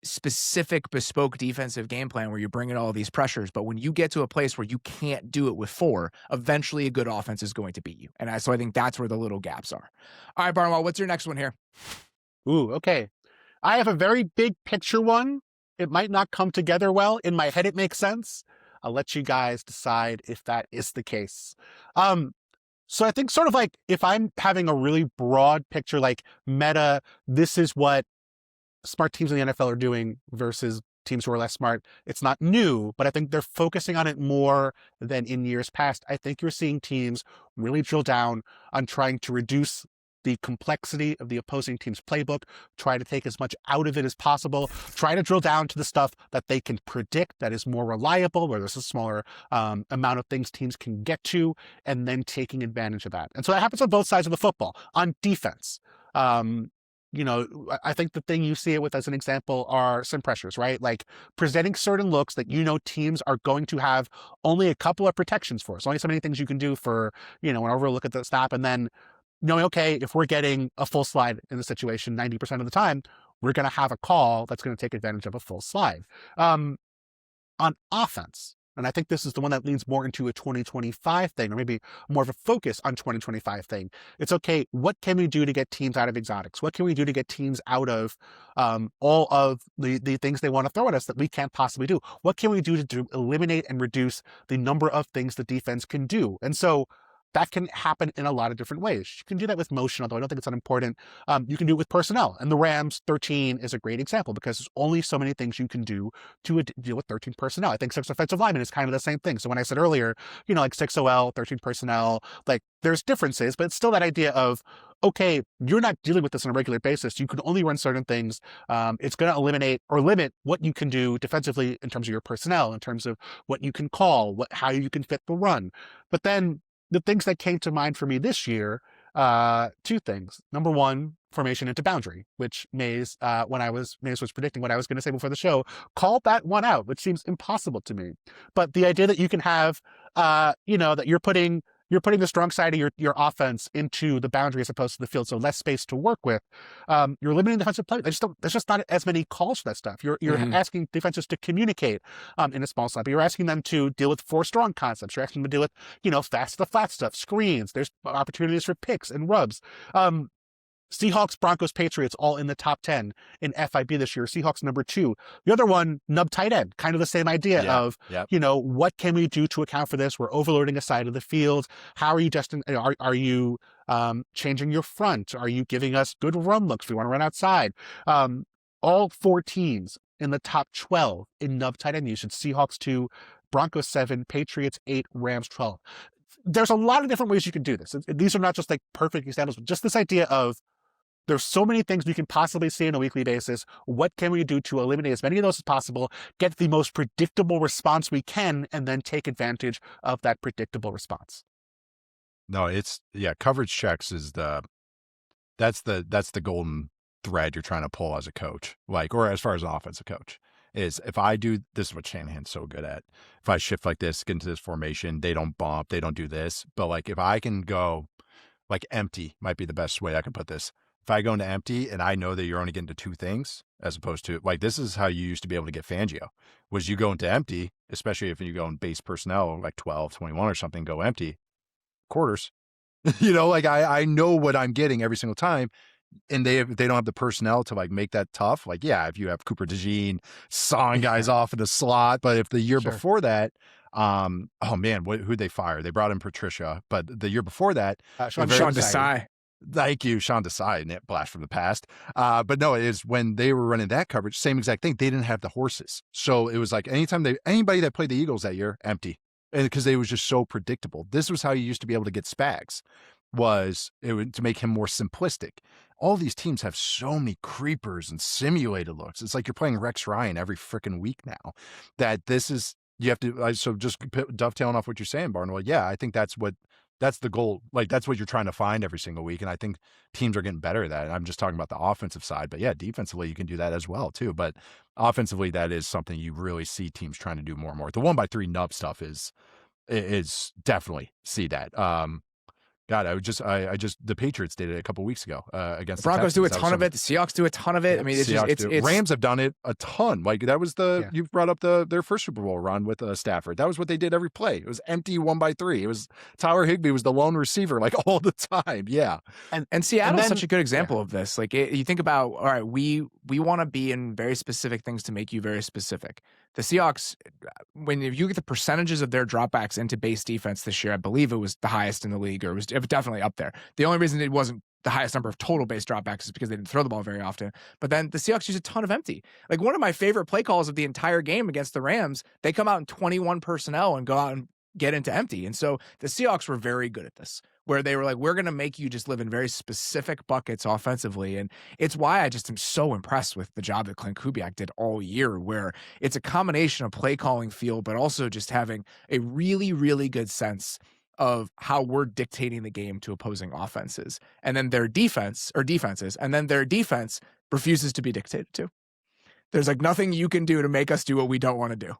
specific bespoke defensive game plan where you're bringing all these pressures, but when you get to a place where you can't do it with 4, eventually a good offense is going to beat you. And so I think that's where the little gaps are. All right, Barnwell, what's your next one here? Ooh, okay. I have a very big picture one. It might not come together well. In my head, it makes sense. I'll let you guys decide if that is the case. So I think sort of like if I'm having a really broad picture, like meta, this is what smart teams in the NFL are doing versus teams who are less smart. It's not new, but I think they're focusing on it more than in years past. I think you're seeing teams really drill down on trying to reduce the complexity of the opposing team's playbook, try to take as much out of it as possible, try to drill down to the stuff that they can predict that is more reliable, where there's a smaller amount of things teams can get to, and then taking advantage of that. And so that happens on both sides of the football. On defense, I think the thing you see it with as an example are some pressures, right? Like presenting certain looks that teams are going to have only a couple of protections for. So only so many things you can do for, an overlook at the snap, and then knowing, okay, if we're getting a full slide in the situation 90% of the time, we're going to have a call that's going to take advantage of a full slide. On offense, and I think this is the one that leans more into a 2025 thing, or maybe more of a focus on 2025 thing. It's okay, what can we do to get teams out of exotics? What can we do to get teams out of all of the things they want to throw at us that we can't possibly do? What can we do to eliminate and reduce the number of things the defense can do? And so that can happen in a lot of different ways. You can do that with motion, although I don't think it's unimportant. You can do it with personnel. And the Rams 13 is a great example because there's only so many things you can do to deal with 13 personnel. I think 6 offensive linemen is kind of the same thing. So when I said earlier, like 6 OL, 13 personnel, like there's differences, but it's still that idea of, okay, you're not dealing with this on a regular basis. You can only run certain things. It's going to eliminate or limit what you can do defensively in terms of your personnel, in terms of what you can call, how you can fit the run. But then the things that came to mind for me this year, 2 things. Number one, formation into boundary, which Maze was predicting what I was going to say before the show, called that one out, which seems impossible to me. But the idea that you can have, that you're putting the strong side of your offense into the boundary as opposed to the field, so less space to work with. You're limiting defensive play. There's just not as many calls for that stuff. You're asking defenses to communicate in a small slot, but you're asking them to deal with 4 strong concepts. You're asking them to deal with, fast to the flat stuff, screens. There's opportunities for picks and rubs. Seahawks, Broncos, Patriots, all in the top 10 in FIB this year. Seahawks number 2. The other one, nub tight end, kind of the same idea of, what can we do to account for this? We're overloading a side of the field. How are you are you changing your front? Are you giving us good run looks if we want to run outside? All 4 teams in the top 12 in nub tight end usage. Seahawks 2, Broncos 7, Patriots 8, Rams 12. There's a lot of different ways you can do this. These are not just like perfect examples, but just this idea of there's so many things we can possibly see on a weekly basis. What can we do to eliminate as many of those as possible, get the most predictable response we can, and then take advantage of that predictable response? No, coverage checks is that's the golden thread you're trying to pull as a coach, or as far as an offensive coach. Is if I do, this is what Shanahan's so good at. If I shift like this, get into this formation, they don't bump, they don't do this. But if I can go empty might be the best way I can put this. If I go into empty and I know that you're only getting to 2 things, as opposed to this is how you used to be able to get Fangio, was you go into empty, especially if you go in base personnel, 12, 21 or something, go empty quarters. I know what I'm getting every single time. And they don't have the personnel to make that tough. If you have Cooper DeJean sawing guys off in the slot, but if the year before that, oh man, who'd they fire? They brought in Patricia, but the year before that, Sean Desai. Thank you, Sean Desai, and blast from the past. But no, it is when they were running that coverage, same exact thing. They didn't have the horses, so it was anybody that played the Eagles that year, empty, and because they was just so predictable. This was how you used to be able to get Spags. To make him more simplistic. all these teams have so many creepers and simulated looks. It's like you're playing Rex Ryan every freaking week now. That this is, you have to, so just dovetailing off what you're saying, Barnwell. Yeah, I think that's the goal. Like, that's what you're trying to find every single week. And I think teams are getting better at that. And I'm just talking about the offensive side, but yeah, defensively, you can do that as well too. But offensively, that is something you really see teams trying to do more and more. The 1x3 nub stuff is definitely see that. God, I just the Patriots did it a couple weeks ago against the Broncos. Do a ton of it. The Seahawks do a ton of it. Yeah, I mean, it's Rams have done it a ton. Like, that was you brought up their first Super Bowl run with Stafford. That was what they did every play. It was empty 1x3. It was Tyler Higbee was the lone receiver like all the time. Yeah, and Seattle's such a good example of this. Like, you think about, all right, we want to be in very specific things to make you very specific. The Seahawks, when you get the percentages of their dropbacks into base defense this year, I believe it was the highest in the league, or it was definitely up there. The only reason it wasn't the highest number of total base dropbacks is because they didn't throw the ball very often. But then the Seahawks use a ton of empty. Like, one of my favorite play calls of the entire game against the Rams, they come out in 21 personnel and go out and get into empty. And so the Seahawks were very good at this, where they were like, we're going to make you just live in very specific buckets offensively. And it's why I just am so impressed with the job that Clint Kubiak did all year, where it's a combination of play calling feel, but also just having a really, really good sense of how we're dictating the game to opposing offenses. And then their defenses, and then their defense refuses to be dictated to. There's like nothing you can do to make us do what we don't want to do.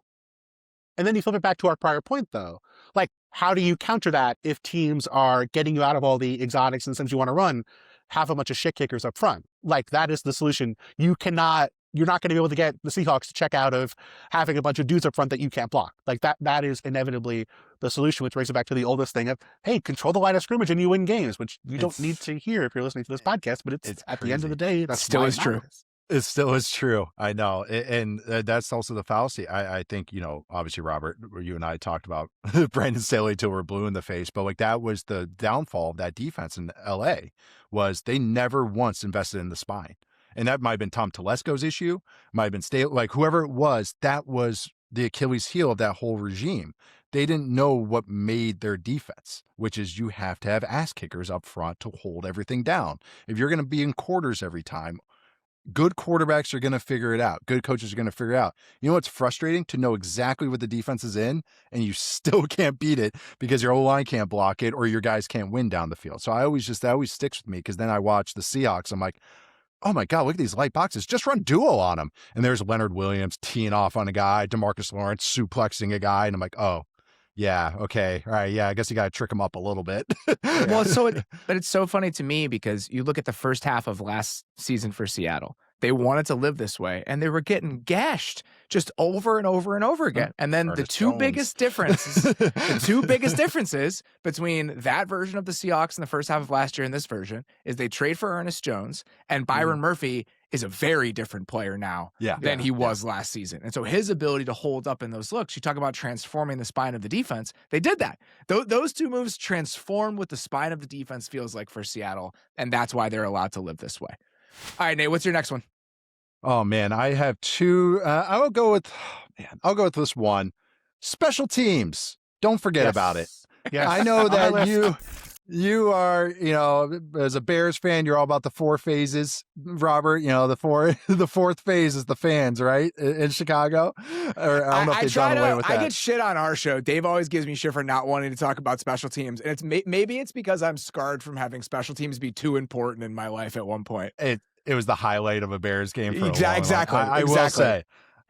And then you flip it back to our prior point, though. Like, how do you counter that if teams are getting you out of all the exotics and things you want to run, have a bunch of shit kickers up front? Like, that is the solution. You're not going to be able to get the Seahawks to check out of having a bunch of dudes up front that you can't block. Like, that is inevitably the solution, which brings it back to the oldest thing of, hey, control the line of scrimmage and you win games, which you don't need to hear if you're listening to this podcast, but it's at the end of the day, that's still is true. It still is true. I know. And that's also the fallacy. I think, obviously, Robert, you and I talked about Brandon Staley till we're blue in the face, but like, that was the downfall of that defense in LA, was they never once invested in the spine. And that might have been Tom Telesco's issue, might have been Staley, like whoever it was, that was the Achilles heel of that whole regime. They didn't know what made their defense, which is you have to have ass kickers up front to hold everything down. If you're going to be in quarters every time, good quarterbacks are going to figure it out. Good coaches are going to figure it out. You know what's frustrating? To know exactly what the defense is in, and you still can't beat it because your O-line can't block it or your guys can't win down the field. So that always sticks with me, because then I watch the Seahawks. I'm like, oh my God, look at these light boxes. Just run duo on them. And there's Leonard Williams teeing off on a guy, DeMarcus Lawrence suplexing a guy. And I'm like, oh, yeah, okay. All right. Yeah, I guess you got to trick them up a little bit. Well, but it's so funny to me, because you look at the first half of last season for Seattle. They wanted to live this way, and they were getting gashed just over and over and over again. And then the two biggest differences between that version of the Seahawks in the first half of last year and this version is they trade for Ernest Jones, and Byron Murphy is a very different player now than he was last season. And so his ability to hold up in those looks, you talk about transforming the spine of the defense, they did that. Those two moves transformed what the spine of the defense feels like for Seattle, and that's why they're allowed to live this way. All right, Nate, what's your next one? Oh man, I have two. I'll go with this one. Special teams. Don't forget about it. Yes. I know that you are, as a Bears fan, you're all about the four phases, Robert. The fourth phase is the fans, right? In Chicago. Or, I don't know if they've done away with that. I get shit on our show. Dave always gives me shit for not wanting to talk about special teams. And maybe it's because I'm scarred from having special teams be too important in my life at one point. It was the highlight of a Bears game for exactly.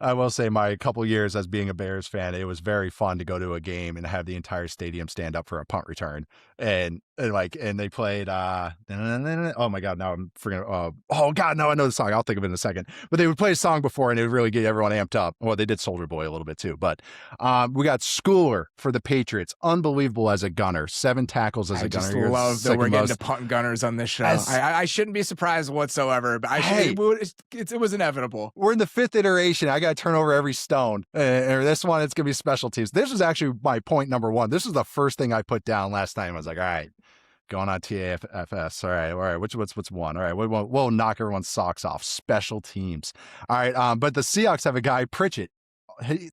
I will say my couple years as being a Bears fan, it was very fun to go to a game and have the entire stadium stand up for a punt return. And they played, oh my God, now I'm forgetting. Oh God, no, I know the song. I'll think of it in a second. But they would play a song before and it would really get everyone amped up. Well, they did Soldier Boy a little bit too. But we got Schooler for the Patriots. Unbelievable as a gunner. 7 tackles as a gunner. I just love that we're getting to punt gunners on this show. I shouldn't be surprised whatsoever, but it was inevitable. We're in the 5th iteration. I got to turn over every stone. And this one, it's going to be special teams. This was actually my point number 1. This is the first thing I put down last time. I was like, all right, going on TAFS. All right. What's one? All right, we'll knock everyone's socks off. Special teams. All right. But the Seahawks have a guy, Pritchett.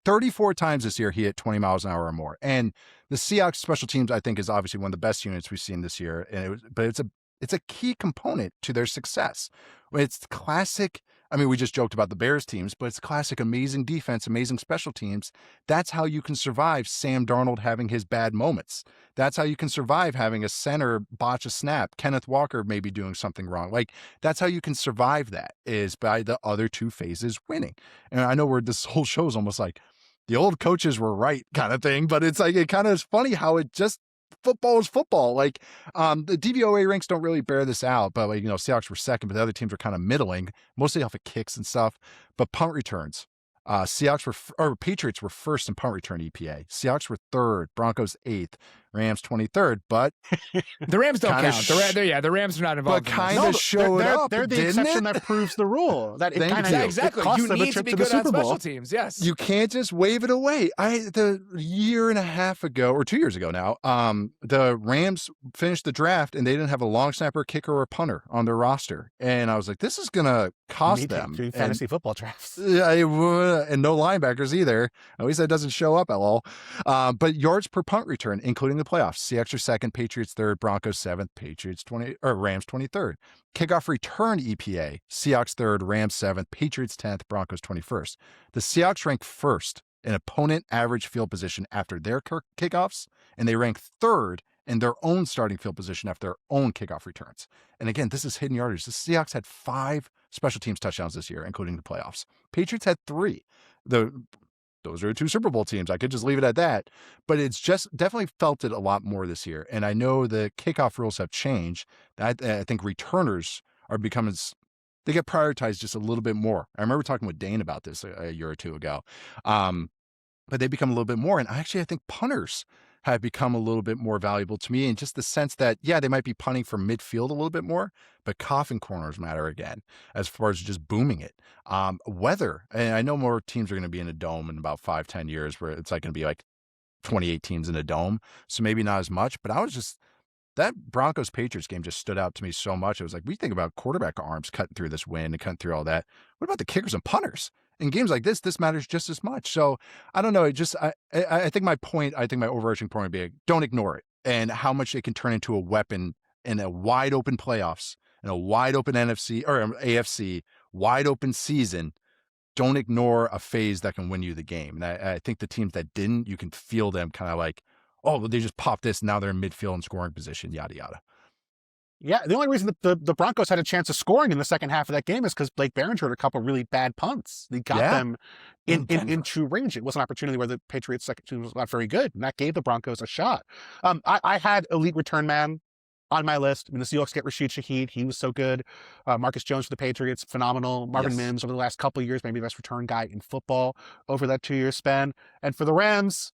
34 times this year, he hit 20 miles an hour or more. And the Seahawks special teams, I think, is obviously one of the best units we've seen this year. But it's It's a key component to their success. It's classic. I mean, we just joked about the Bears teams, but it's classic amazing defense, amazing special teams. That's how you can survive Sam Darnold having his bad moments. That's how you can survive having a center botch a snap, Kenneth Walker maybe doing something wrong. Like, that's how you can survive that, is by the other two phases winning. And I know where this whole show is almost like the old coaches were right kind of thing, but it's like, it kind of is funny how it just, football is football. Like, the DVOA ranks don't really bear this out, but like, Seahawks were second, but the other teams were kind of middling, mostly off of kicks and stuff. But punt returns, Patriots were first in punt return EPA. Seahawks were third, Broncos eighth, Rams 23rd, but the Rams don't count. The Rams are not involved. But kind of showed up. They're the exception that proves the rule. That it kind of exactly. You need to be good on special teams. Yes, you can't just wave it away. The year and a half ago, or 2 years ago now, the Rams finished the draft and they didn't have a long snapper, kicker, or punter on their roster, and I was like, this is gonna cost them fantasy football drafts. And no linebackers either. At least that doesn't show up at all. But yards per punt return, including the playoffs. Seahawks are second, Patriots third, Broncos seventh, Rams 23rd. Kickoff return EPA, Seahawks third, Rams seventh, Patriots 10th, Broncos 21st. The Seahawks rank first in opponent average field position after their kickoffs, and they rank third in their own starting field position after their own kickoff returns. And again, this is hidden yardage. The Seahawks had 5 special teams touchdowns this year, including the playoffs. Patriots had 3. Those are 2 Super Bowl teams. I could just leave it at that. But it's just definitely felt it a lot more this year. And I know the kickoff rules have changed. I think returners are becoming, they get prioritized just a little bit more. I remember talking with Dane about this a year or 2 ago. But they become a little bit more. And actually, I think punters have become a little bit more valuable to me in just the sense that, yeah, they might be punting from midfield a little bit more, but coffin corners matter again, as far as just booming it. Weather, and I know more teams are going to be in a dome in about 5-10 years where it's like going to be like 28 teams in a dome. So maybe not as much, but that Broncos Patriots game just stood out to me so much. It was like, we think about quarterback arms cutting through this wind and cutting through all that. What about the kickers and punters? In games like this matters just as much. So I don't know. I think my overarching point would be, don't ignore it, and how much it can turn into a weapon in a wide open playoffs, in a wide open NFC or AFC, wide open season. Don't ignore a phase that can win you the game. And I think the teams that didn't, you can feel them kind of like, oh, they just popped this. Now they're in midfield and scoring position, yada, yada. Yeah, the only reason that the Broncos had a chance of scoring in the second half of that game is because Blake Barringer had a couple really bad punts. He got them into range. It was an opportunity where the Patriots second team was not very good, and that gave the Broncos a shot. I had elite return man on my list. I mean, the Seahawks get Rashid Shaheed. He was so good. Marcus Jones for the Patriots, phenomenal. Marvin Mims over the last couple of years, maybe the best return guy in football over that 2-year span. And for the Rams,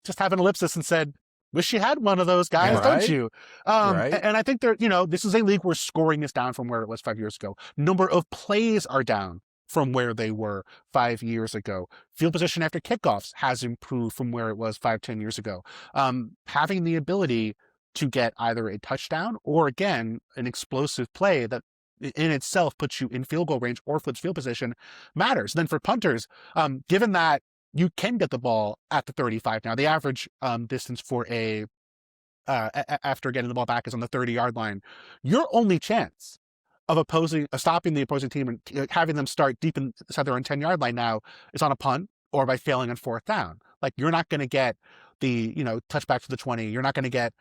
just have an ellipsis and said, wish you had one of those guys, don't you? And I think this is a league where scoring is down from where it was 5 years ago. Number of plays are down from where they were 5 years ago. Field position after kickoffs has improved from where it was 5-10 years ago. Having the ability to get either a touchdown or, again, an explosive play that in itself puts you in field goal range or flips field position matters. Then for punters, given that you can get the ball at the 35 now, the average distance for after getting the ball back is on the 30-yard line. Your only chance of stopping the opposing team and having them start deep inside their own 10-yard line now is on a punt or by failing on 4th down. Like, you're not going to get the, touchback to the 20. You're not going to get,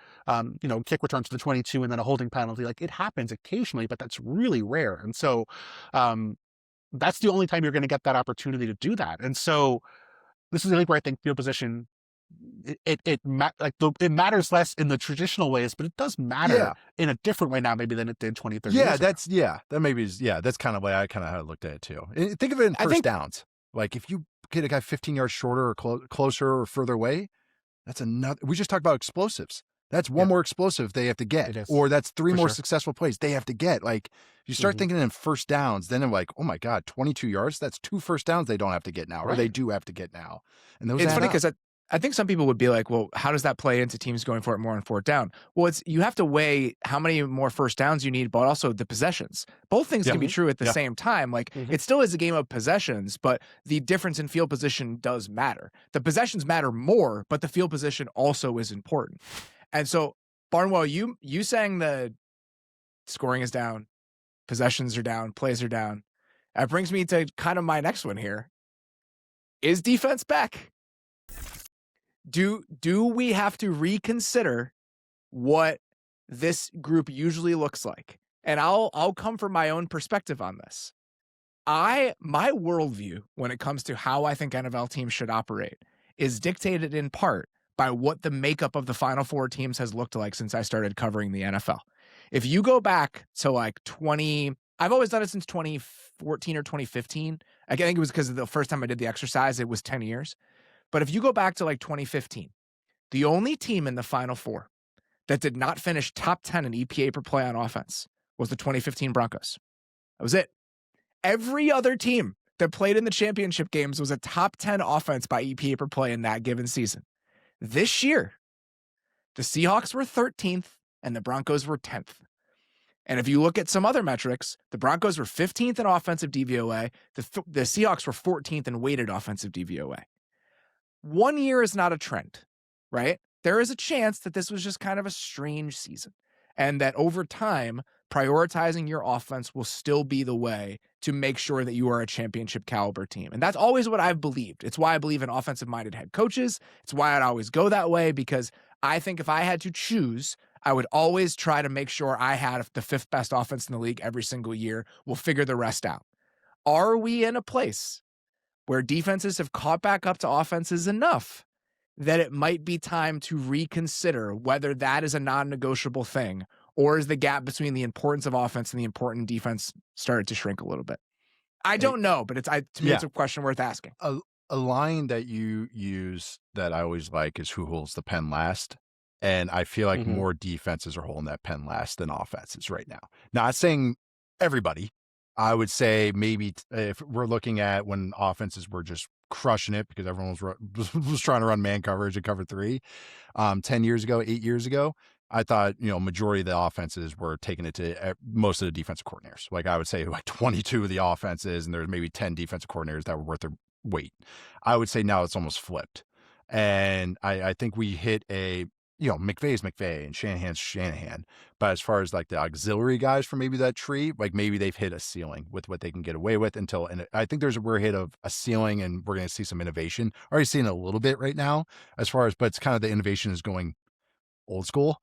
kick return to the 22 and then a holding penalty. Like, it happens occasionally, but that's really rare. And so that's the only time you're going to get that opportunity to do that. And so this is a league where I think field position, it matters less in the traditional ways, but it does matter in a different way now maybe than it did 20, 30 years ago. That's kind of the way I kind of looked at it too. Think of it in first downs. Like, if you get a guy 15 yards shorter or closer or further away, that's another. We just talked about explosives. That's one more explosive they have to get, or that's 3 more successful plays they have to get. Like, if you start thinking in first downs, then I'm like, oh my God, 22 yards. That's 2 first downs they don't have to get now, or they do have to get now. And those it's funny because I think some people would be like, well, how does that play into teams going for it more on 4th down? Well, you have to weigh how many more first downs you need, but also the possessions. Both things can be true at the same time. Like, it still is a game of possessions, but the difference in field position does matter. The possessions matter more, but the field position also is important. And so, Barnwell, you sang the Scoring is down. Possessions are down. Plays are down. That brings me to kind of my next one here. Is defense back? Do we have to reconsider what this group usually looks like? And I'll come from my own perspective on this. My worldview when it comes to how I think NFL teams should operate is dictated in part by what the makeup of the Final Four teams has looked like since I started covering the NFL. If you go back to like I've always done it since 2014 or 2015. I think it was because the first time I did the exercise, it was 10 years. But if you go back to like 2015, the only team in the Final Four that did not finish top 10 in EPA per play on offense was the 2015 Broncos. That was it. Every other team that played in the championship games was a top 10 offense by EPA per play in that given season. This year, the Seahawks were 13th and the Broncos were 10th. And if you look at some other metrics, the Broncos were 15th in offensive DVOA. The Seahawks were 14th in weighted offensive DVOA. 1 year is not a trend, right? There is a chance that this was just kind of a strange season and that over time, prioritizing your offense will still be the way to make sure that you are a championship caliber team. And that's always what I've believed. It's why I believe in offensive-minded head coaches. It's why I'd always go that way, because I think if I had to choose, I would always try to make sure I had the fifth best offense in the league every single year. We'll figure the rest out. Are we in a place where defenses have caught back up to offenses enough that it might be time to reconsider whether that is a non-negotiable thing, or is the gap between the importance of offense and the importance of defense started to shrink a little bit? I don't know, but to me, it's a question worth asking. A line that you use that I always like is who holds the pen last. And I feel like more defenses are holding that pen last than offenses right now. Not saying everybody. I would say maybe if we're looking at when offenses were just crushing it because everyone was trying to run man coverage and cover 3 10 years ago, 8 years ago, I thought, majority of the offenses were taking it to most of the defensive coordinators. Like I would say like 22 of the offenses, and there's maybe 10 defensive coordinators that were worth their weight. I would say now it's almost flipped. And I think we hit McVay's McVay and Shanahan's Shanahan. But as far as like the auxiliary guys from maybe that tree, like maybe they've hit a ceiling with what they can get away with and I think we're hit of a ceiling and we're going to see some innovation. Already seeing a little bit right now but it's kind of the innovation is going old school.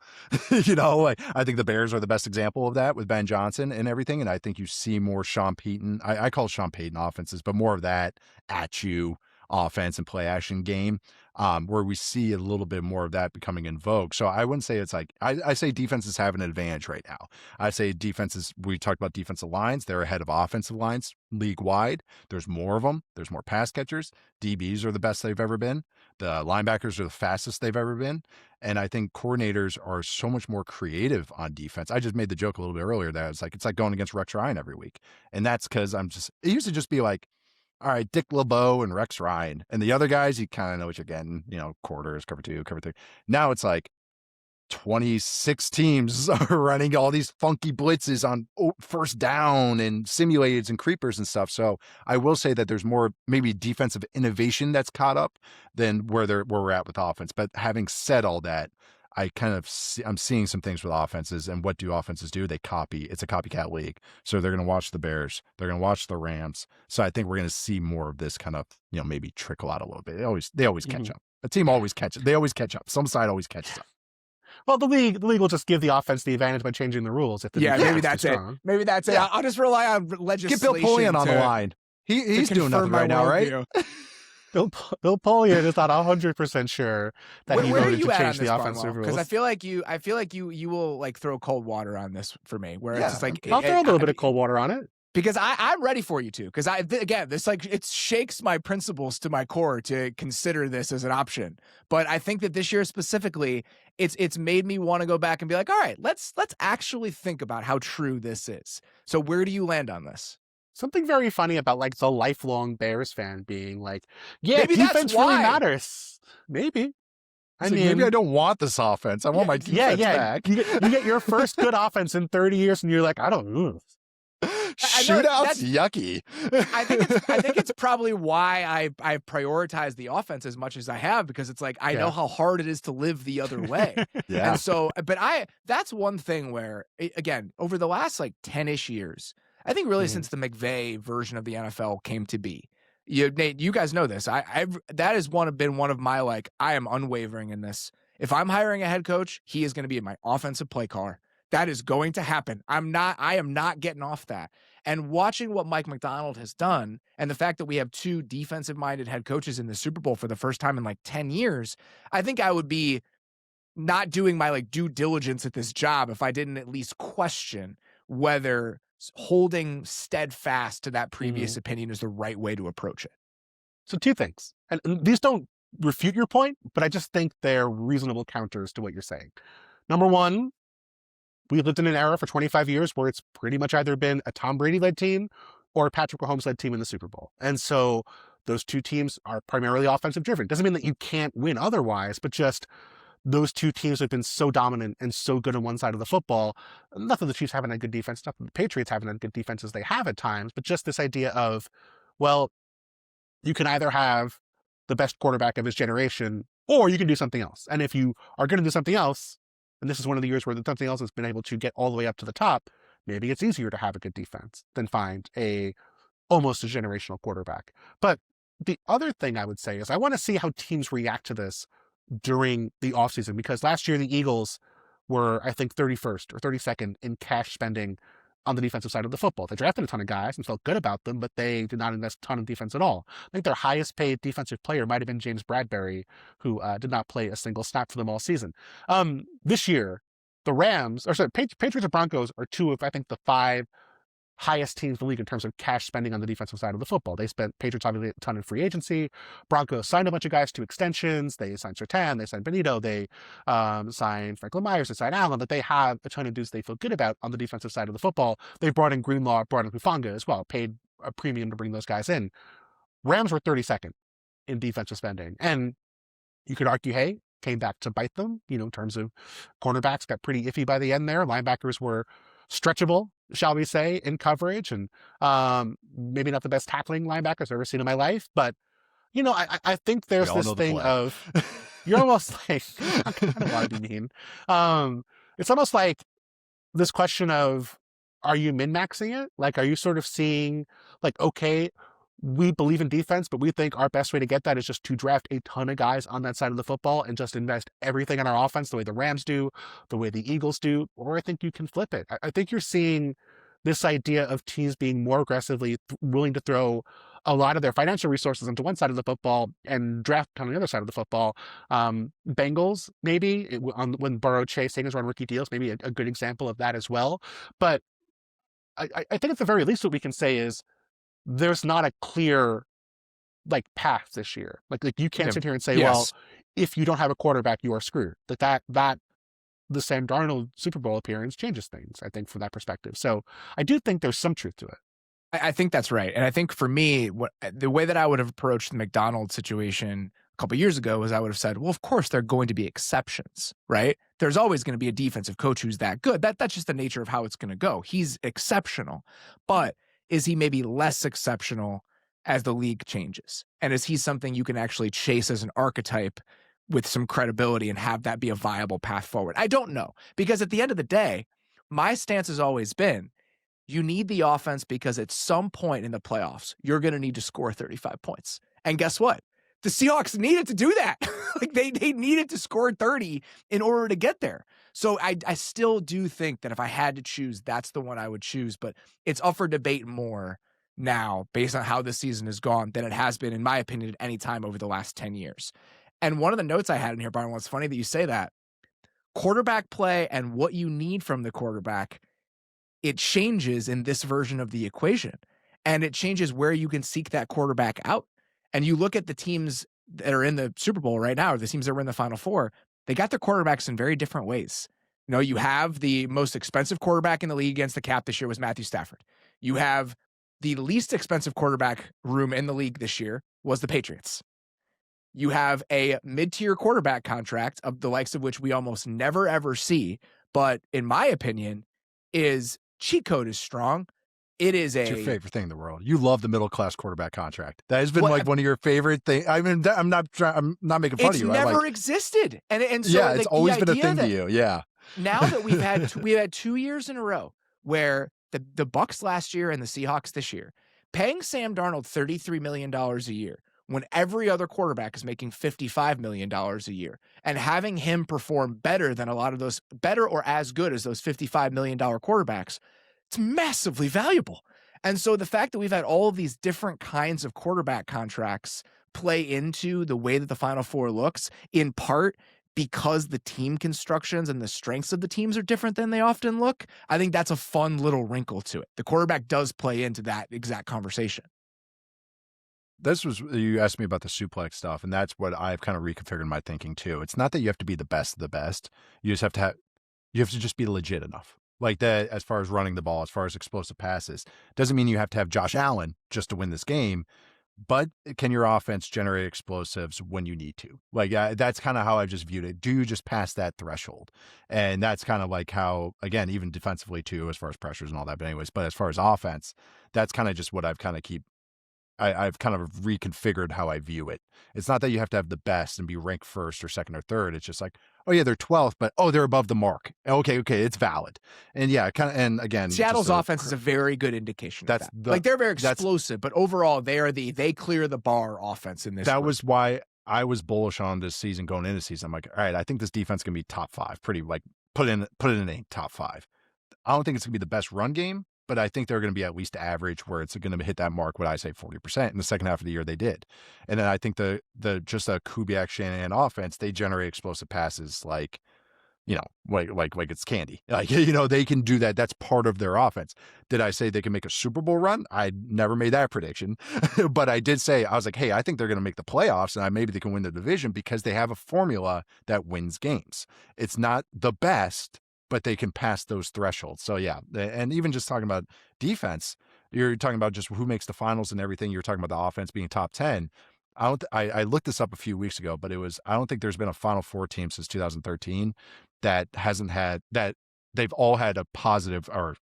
Like I think the Bears are the best example of that with Ben Johnson and everything. And I think you see more Sean Payton. I call Sean Payton offenses, but more of that at you offense and play action game, where we see a little bit more of that becoming in vogue. So I wouldn't say it's like, I say defenses have an advantage right now. I say defenses, we talked about defensive lines, they're ahead of offensive lines league wide. There's more of them. There's more pass catchers. DBs are the best they've ever been. The linebackers are the fastest they've ever been. And I think coordinators are so much more creative on defense. I just made the joke a little bit earlier that it's like going against Rex Ryan every week. And that's because it used to just be like, all right, Dick LeBeau and Rex Ryan. And the other guys, you kind of know what you're getting, quarters, cover 2, cover 3. Now it's like 26 teams are running all these funky blitzes on first down and simulateds and creepers and stuff. So I will say that there's more maybe defensive innovation that's caught up than where we're at with offense. But having said all that, I'm seeing some things with offenses, and what do offenses do? They copy. It's a copycat league. So they're going to watch the Bears. They're going to watch the Rams. So I think we're going to see more of this kind of, maybe trickle out a little bit. They always catch up. A team always catches. They always catch up. Some side always catches up. Well, the league will just give the offense the advantage by changing the rules. Maybe that's it. Maybe that's it. I'll just rely on legislation. Get Bill Polian on the line. He's doing nothing right now, right? Bill Polian is not 100% sure that he voted to change the offensive rules. Because I feel like you will like throw cold water on this for me. Where it's just like I'll throw a little bit of cold water on it. Because I'm ready for you to. Because it shakes my principles to my core to consider this as an option. But I think that this year specifically, it's made me want to go back and be like, all right, let's actually think about how true this is. So where do you land on this? Something very funny about like the lifelong Bears fan being like, maybe defense really matters. Maybe. Maybe I don't want this offense. I want my defense back. You get your first good offense in 30 years and you're like, I don't know. Shootouts, yucky. I think it's probably why I prioritize the offense as much as I have, because it's like I know how hard it is to live the other way. Yeah. And so, but that's one thing where, again, over the last like 10-ish years, I think really since the McVay version of the NFL came to be, Nate, you guys know this. That has been one of my, like, I am unwavering in this. If I'm hiring a head coach, he is going to be in my offensive play car. That is going to happen. I am not getting off that. And watching what Mike Macdonald has done, and the fact that we have two defensive-minded head coaches in the Super Bowl for the first time in like 10 years, I think I would be not doing my like due diligence at this job if I didn't at least question whether holding steadfast to that previous opinion is the right way to approach it. So two things, and these don't refute your point, but I just think they're reasonable counters to what you're saying. Number one, we lived in an era for 25 years where it's pretty much either been a Tom Brady-led team or a Patrick Mahomes-led team in the Super Bowl. And so those two teams are primarily offensive-driven. Doesn't mean that you can't win otherwise, but just those two teams have been so dominant and so good on one side of the football. Not that the Chiefs haven't had good defense, not that the Patriots haven't had good defense as they have at times, but just this idea of, well, you can either have the best quarterback of his generation or you can do something else. And if you are going to do something else, and this is one of the years where the something else has been able to get all the way up to the top, maybe it's easier to have a good defense than find almost a generational quarterback. But the other thing I would say is I want to see how teams react to this during the offseason, because last year the Eagles were, I think, 31st or 32nd in cash spending on the defensive side of the football. They drafted a ton of guys and felt good about them, but they did not invest a ton of defense at all. I think their highest paid defensive player might have been James Bradbury, who did not play a single snap for them all season. This year, the Patriots and Broncos are two of, I think, the 5 highest teams in the league in terms of cash spending on the defensive side of the football. They spent, Patriots obviously a ton in free agency. Broncos signed a bunch of guys to extensions. They signed Surtain, they signed Benito, they signed Franklin Myers, they signed Allen, that they have a ton of dudes they feel good about on the defensive side of the football. They brought in Greenlaw, brought in Hufanga as well, paid a premium to bring those guys in. Rams were 32nd in defensive spending. And you could argue, hey, came back to bite them, in terms of cornerbacks got pretty iffy by the end there. Linebackers were stretchable, shall we say, in coverage, and maybe not the best tackling linebackers I've ever seen in my life. But, I think there's this thing of, you're almost like, I don't want to be mean. It's almost like this question of, are you min-maxing it? Like, are you sort of seeing, like, okay, we believe in defense, but we think our best way to get that is just to draft a ton of guys on that side of the football and just invest everything in our offense the way the Rams do, the way the Eagles do, or I think you can flip it. I think you're seeing this idea of teams being more aggressively willing to throw a lot of their financial resources into one side of the football and draft on the other side of the football. Bengals, maybe, when Burrow, Chase, Higgins were on rookie deals, maybe a good example of that as well. But I think at the very least what we can say is, there's not a clear path this year. Like you can't sit here and say, well, if you don't have a quarterback, you are screwed. That the Sam Darnold Super Bowl appearance changes things, I think, from that perspective. So I do think there's some truth to it. I think that's right. And I think for me, the way that I would have approached the Macdonald situation a couple of years ago was I would have said, well, of course, there are going to be exceptions, right? There's always going to be a defensive coach who's that good. That's just the nature of how it's going to go. He's exceptional. But is he maybe less exceptional as the league changes? And is he something you can actually chase as an archetype with some credibility and have that be a viable path forward? I don't know. Because at the end of the day, my stance has always been, you need the offense because at some point in the playoffs, you're going to need to score 35 points. And guess what? The Seahawks needed to do that. They needed to score 30 in order to get there. So I still do think that if I had to choose, that's the one I would choose. But it's up for debate more now based on how this season has gone than it has been, in my opinion, at any time over the last 10 years. And one of the notes I had in here, Barnwell, it's funny that you say that. Quarterback play and what you need from the quarterback, it changes in this version of the equation. And it changes where you can seek that quarterback out. And you look at the teams that are in the Super Bowl right now, or the teams that were in the Final Four, they got their quarterbacks in very different ways. You have the most expensive quarterback in the league against the cap this year was Matthew Stafford. You have the least expensive quarterback room in the league this year was the Patriots. You have a mid-tier quarterback contract of the likes of which we almost never, ever see, but in my opinion, is cheat code is strong. It is It's your a favorite thing in the world. You love the middle class quarterback contract. That has been Well, like one of your favorite things. I mean, I'm not making fun it's of you. never existed, and so yeah, it's like the always been a idea thing that to you. Yeah. now that we've had 2 years in a row where the Bucks last year and the Seahawks this year paying Sam Darnold $33 million a year when every other quarterback is making $55 million a year, and having him perform better than a lot of those, better or as good as those $55 million quarterbacks, it's massively valuable. And so the fact that we've had all of these different kinds of quarterback contracts play into the way that the Final Four looks, in part because the team constructions and the strengths of the teams are different than they often look, I think that's a fun little wrinkle to it. The quarterback does play into that exact conversation. You asked me about the suplex stuff, and that's what I've kind of reconfigured my thinking too. It's not that you have to be the best of the best. You just have to just be legit enough. Like that, as far as running the ball, as far as explosive passes, doesn't mean you have to have Josh Allen just to win this game, but can your offense generate explosives when you need to? Like, that's kind of how I've just viewed it. Do you just pass that threshold? And that's kind of like how, again, even defensively too, as far as pressures and all that. But anyways, but as far as offense, that's kind of just what I've kind of I've kind of reconfigured how I view it. It's not that you have to have the best and be ranked first or second or third. It's just like, oh yeah, they're 12th, but they're above the mark. Okay, it's valid. And yeah, kind of, and again, Seattle's offense is a very good indication of that. Like they're very explosive, but overall they clear the bar offense in this. That was why I was bullish on this season going into season. I'm like, all right, I think this defense can be top 5, pretty like put in a top 5. I don't think it's gonna be the best run game, but I think they're going to be at least average, where it's going to hit that mark. What I say, 40% in the second half of the year, they did. And then I think the just a Kubiak Shanahan offense, they generate explosive passes like it's candy. Like, they can do that. That's part of their offense. Did I say they can make a Super Bowl run? I never made that prediction, but I did say, I was like, hey, I think they're going to make the playoffs, and maybe they can win the division because they have a formula that wins games. It's not the best, but they can pass those thresholds. So yeah, and even just talking about defense, you're talking about just who makes the finals and everything. You're talking about the offense being top 10. I looked this up a few weeks ago, but I don't think there's been a Final Four team since 2013 that hasn't had that. They've all had a positive, or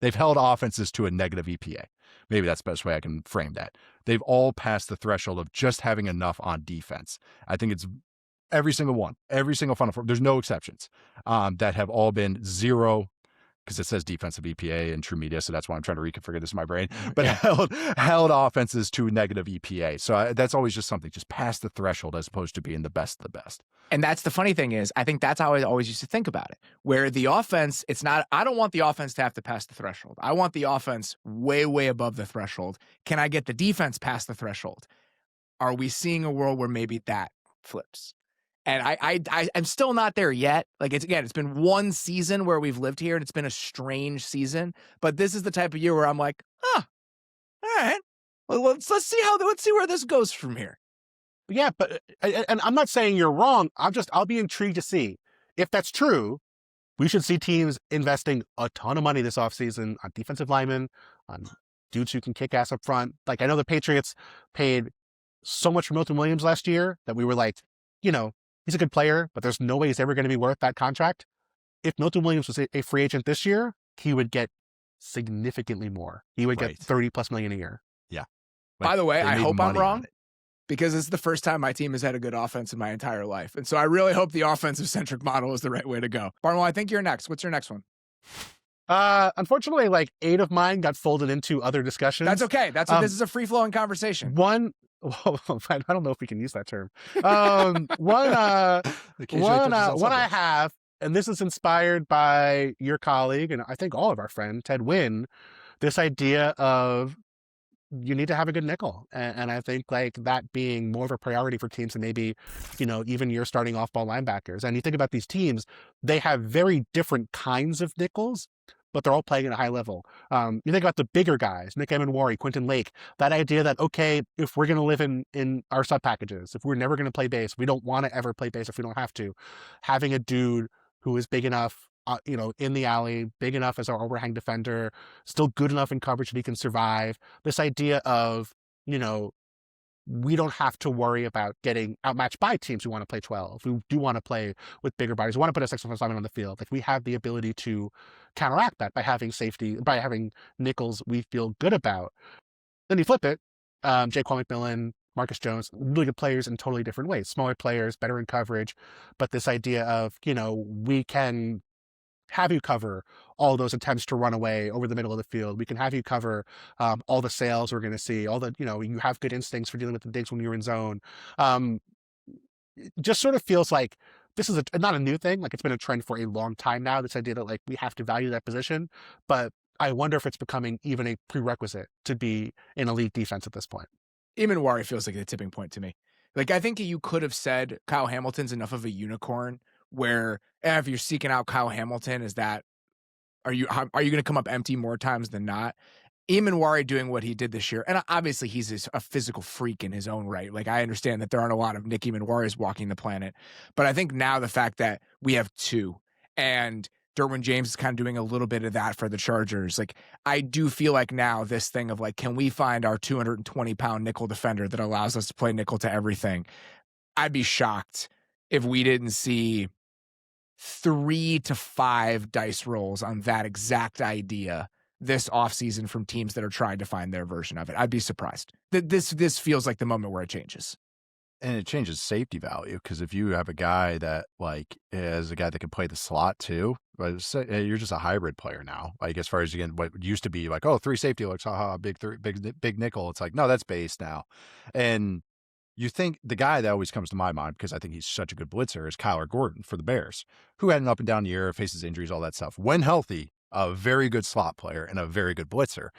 they've held offenses to a negative EPA. Maybe that's the best way I can frame that. They've all passed the threshold of just having enough on defense. I think it's every single one, every single Final Four. There's no exceptions that have all been 0, because it says defensive EPA in True Media, so that's why I'm trying to reconfigure this in my brain. But held offenses to negative EPA. So that's always just something, just past the threshold as opposed to being the best of the best. And that's the funny thing is, I think that's how I always used to think about it, where the offense, it's not, I don't want the offense to have to pass the threshold. I want the offense way, way above the threshold. Can I get the defense past the threshold? Are we seeing a world where maybe that flips? And I'm still not there yet. Like, it's been one season where we've lived here, and it's been a strange season. But this is the type of year where I'm like, all right, well, let's see where this goes from here. Yeah, but and I'm not saying you're wrong. I'll be intrigued to see if that's true. We should see teams investing a ton of money this offseason on defensive linemen, on dudes who can kick ass up front. Like, I know the Patriots paid so much for Milton Williams last year that we were like, he's a good player, but there's no way he's ever going to be worth that contract. If Milton Williams was a free agent this year, he would get significantly more. He would get $30+ million a year. Yeah. By the way, I hope I'm wrong, because this is the first time my team has had a good offense in my entire life. And so I really hope the offensive-centric model is the right way to go. Barnwell, I think you're next. What's your next one? Unfortunately, like 8 of mine got folded into other discussions. That's okay. This is a free-flowing conversation. I don't know if we can use that term. One I have, and this is inspired by your colleague, and I think all of our friend, Ted Wynn, this idea of you need to have a good nickel. And I think like that being more of a priority for teams than maybe, even your starting off-ball linebackers. And you think about these teams, they have very different kinds of nickels, but they're all playing at a high level. You think about the bigger guys, Nick Emmanwori, Quentin Lake, that idea that, okay, if we're going to live in our sub packages, if we're never going to play base, we don't want to ever play base if we don't have to, having a dude who is big enough, in the alley, big enough as our overhang defender, still good enough in coverage that he can survive. This idea of, we don't have to worry about getting outmatched by teams who want to play 12, who do want to play with bigger bodies, who want to put a sixth offensive lineman on the field. Like, we have the ability to counteract that by having by having nickels we feel good about. Then you flip it, Jaquan McMillan, Marcus Jones, really good players in totally different ways. Smaller players, better in coverage, but this idea of, we can have you cover all those attempts to run away over the middle of the field. We can have you cover all the sails we're going to see, all the, you have good instincts for dealing with the digs when you're in zone. It just sort of feels like this is not a new thing. Like, it's been a trend for a long time now, this idea that, like, we have to value that position. But I wonder if it's becoming even a prerequisite to be an elite defense at this point. Emmanwori feels like the tipping point to me. Like, I think you could have said Kyle Hamilton's enough of a unicorn where if you're seeking out Kyle Hamilton, are you going to come up empty more times than not? Emmanwori doing what he did this year, and obviously he's a physical freak in his own right. Like, I understand that there aren't a lot of Nick Emmanworis walking the planet, but I think now the fact that we have two, and Derwin James is kind of doing a little bit of that for the Chargers. Like, I do feel like now this thing of, like, can we find our 220-pound nickel defender that allows us to play nickel to everything? I'd be shocked if we didn't see 3 to 5 dice rolls on that exact idea this offseason from teams that are trying to find their version of it. I'd be surprised. This feels like the moment where it changes. And it changes safety value, because if you have a guy that, like, is a guy that can play the slot too, but you're just a hybrid player now. Like, as far as, again, what used to be like, oh, 3 safety looks, haha, big nickel. It's like, no, that's base now. And you think the guy that always comes to my mind, because I think he's such a good blitzer, is Kyler Gordon for the Bears, who had an up and down year, faces injuries, all that stuff. When healthy, a very good slot player and a very good blitzer.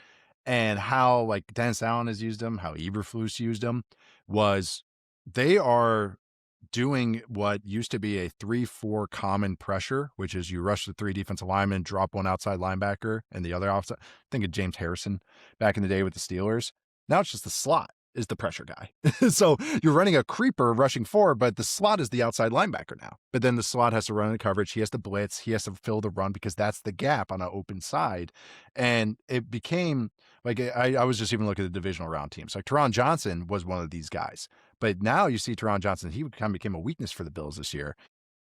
And how, like, Dennis Allen has used him, how Eberflus used him, was they are doing what used to be a 3-4 common pressure, which is you rush the 3 defensive linemen, drop one outside linebacker, and the other outside. Think of James Harrison back in the day with the Steelers. Now it's just the slot is the pressure guy. So you're running a creeper rushing forward, but the slot is the outside linebacker now. But then the slot has to run in coverage. He has to blitz. He has to fill the run, because that's the gap on an open side. And it became like, I was just even looking at the divisional round teams. Like, Teron Johnson was one of these guys. But now you see Teron Johnson, he kind of became a weakness for the Bills this year.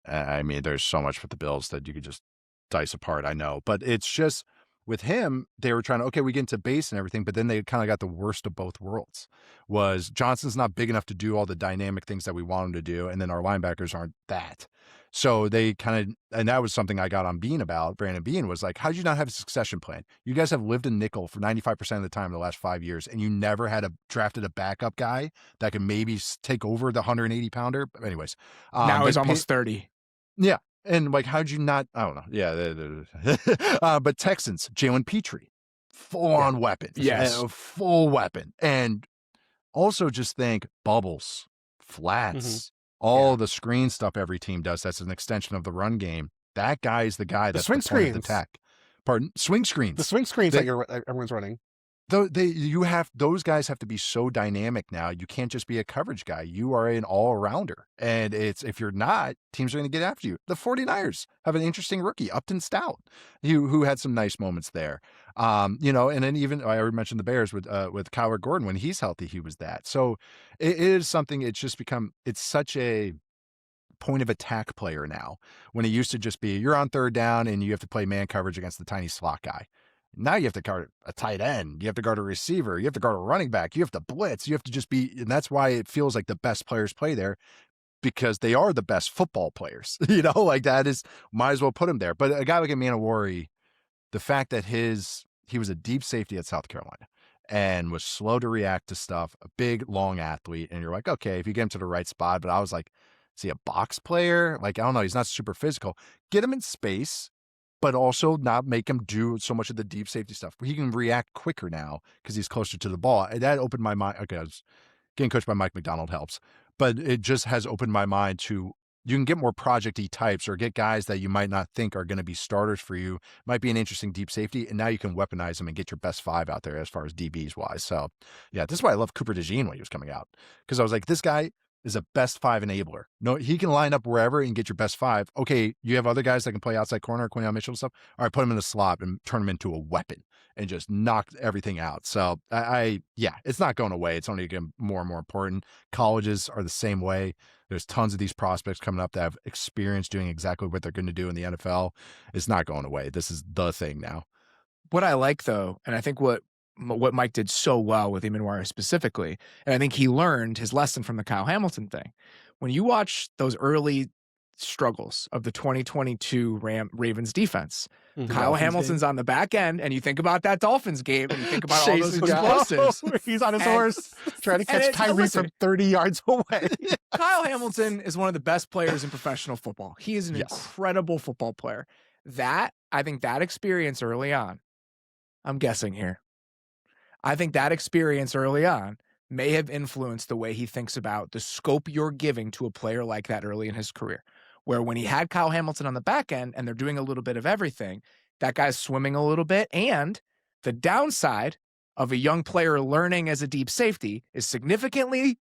I mean, there's so much with the Bills that you could just dice apart, I know. But it's just, with him, they were trying to, okay, we get into base and everything, but then they kind of got the worst of both worlds. Was Johnson's not big enough to do all the dynamic things that we want him to do, and then our linebackers aren't that. So they kind of, and that was something I got on Bean about, Brandon Bean, was like, how did you not have a succession plan? You guys have lived in nickel for 95% of the time in the last 5 years, and you never had drafted a backup guy that could maybe take over the 180-pounder. But anyways. Now he's almost 30. Yeah. And, like, how'd you not? I don't know. Yeah. But Texans, Jalen Petrie, full-on weapon. Yes. Full weapon. And also just think bubbles, flats, all the screen stuff every team does. That's an extension of the run game. That guy is the guy that's swing the point of screens. attack. Pardon? Swing screens. The swing screens that everyone's running. Those guys have to be so dynamic now. You can't just be a coverage guy. You are an all-rounder. And if you're not, teams are going to get after you. The 49ers have an interesting rookie, Upton Stout, who had some nice moments there. And then even, I already mentioned the Bears with Kyler Gordon. When he's healthy, he was that. So it is something, it's just become, it's such a point of attack player now, when it used to just be, you're on third down and you have to play man coverage against the tiny slot guy. Now you have to guard a tight end. You have to guard a receiver. You have to guard a running back. You have to blitz. You have to just be, and that's why it feels like the best players play there, because they are the best football players. Like, that is, might as well put him there. But a guy like Emmanwori, the fact that he was a deep safety at South Carolina and was slow to react to stuff, a big, long athlete, and you're like, okay, if you get him to the right spot. But I was like, is he a box player? Like, I don't know. He's not super physical. Get him in space, but also not make him do so much of the deep safety stuff. He can react quicker now because he's closer to the ball. And that opened my mind. Okay, I was getting coached by Mike Macdonald helps, but it just has opened my mind to, you can get more project-y types or get guys that you might not think are going to be starters for you. Might be an interesting deep safety, and now you can weaponize them and get your best 5 out there as far as DBs wise. So, yeah, this is why I love Cooper DeJean when he was coming out, because I was like, this guy is a best 5 enabler. No, he can line up wherever and get your best 5. Okay, you have other guys that can play outside corner, Quinion Mitchell and stuff. All right, put him in the slot and turn him into a weapon and just knock everything out. So yeah, it's not going away. It's only getting more and more important. Colleges are the same way. There's tons of these prospects coming up that have experience doing exactly what they're going to do in the NFL. It's not going away. This is the thing now. What I like, though, and I think what Mike did so well with Emmanwori specifically, and I think he learned his lesson from the Kyle Hamilton thing. When you watch those early struggles of the 2022 Ravens defense, Kyle Hamilton's on the back end, and you think about that Dolphins game, and you think about all those explosives. He's on his horse trying to catch Tyree from 30 yards away. Kyle Hamilton is one of the best players in professional football. He is an incredible football player. I think that experience early on, I'm guessing here, I think that experience early on may have influenced the way he thinks about the scope you're giving to a player like that early in his career. Where when he had Kyle Hamilton on the back end and they're doing a little bit of everything, that guy's swimming a little bit. And the downside of a young player learning as a deep safety is significantly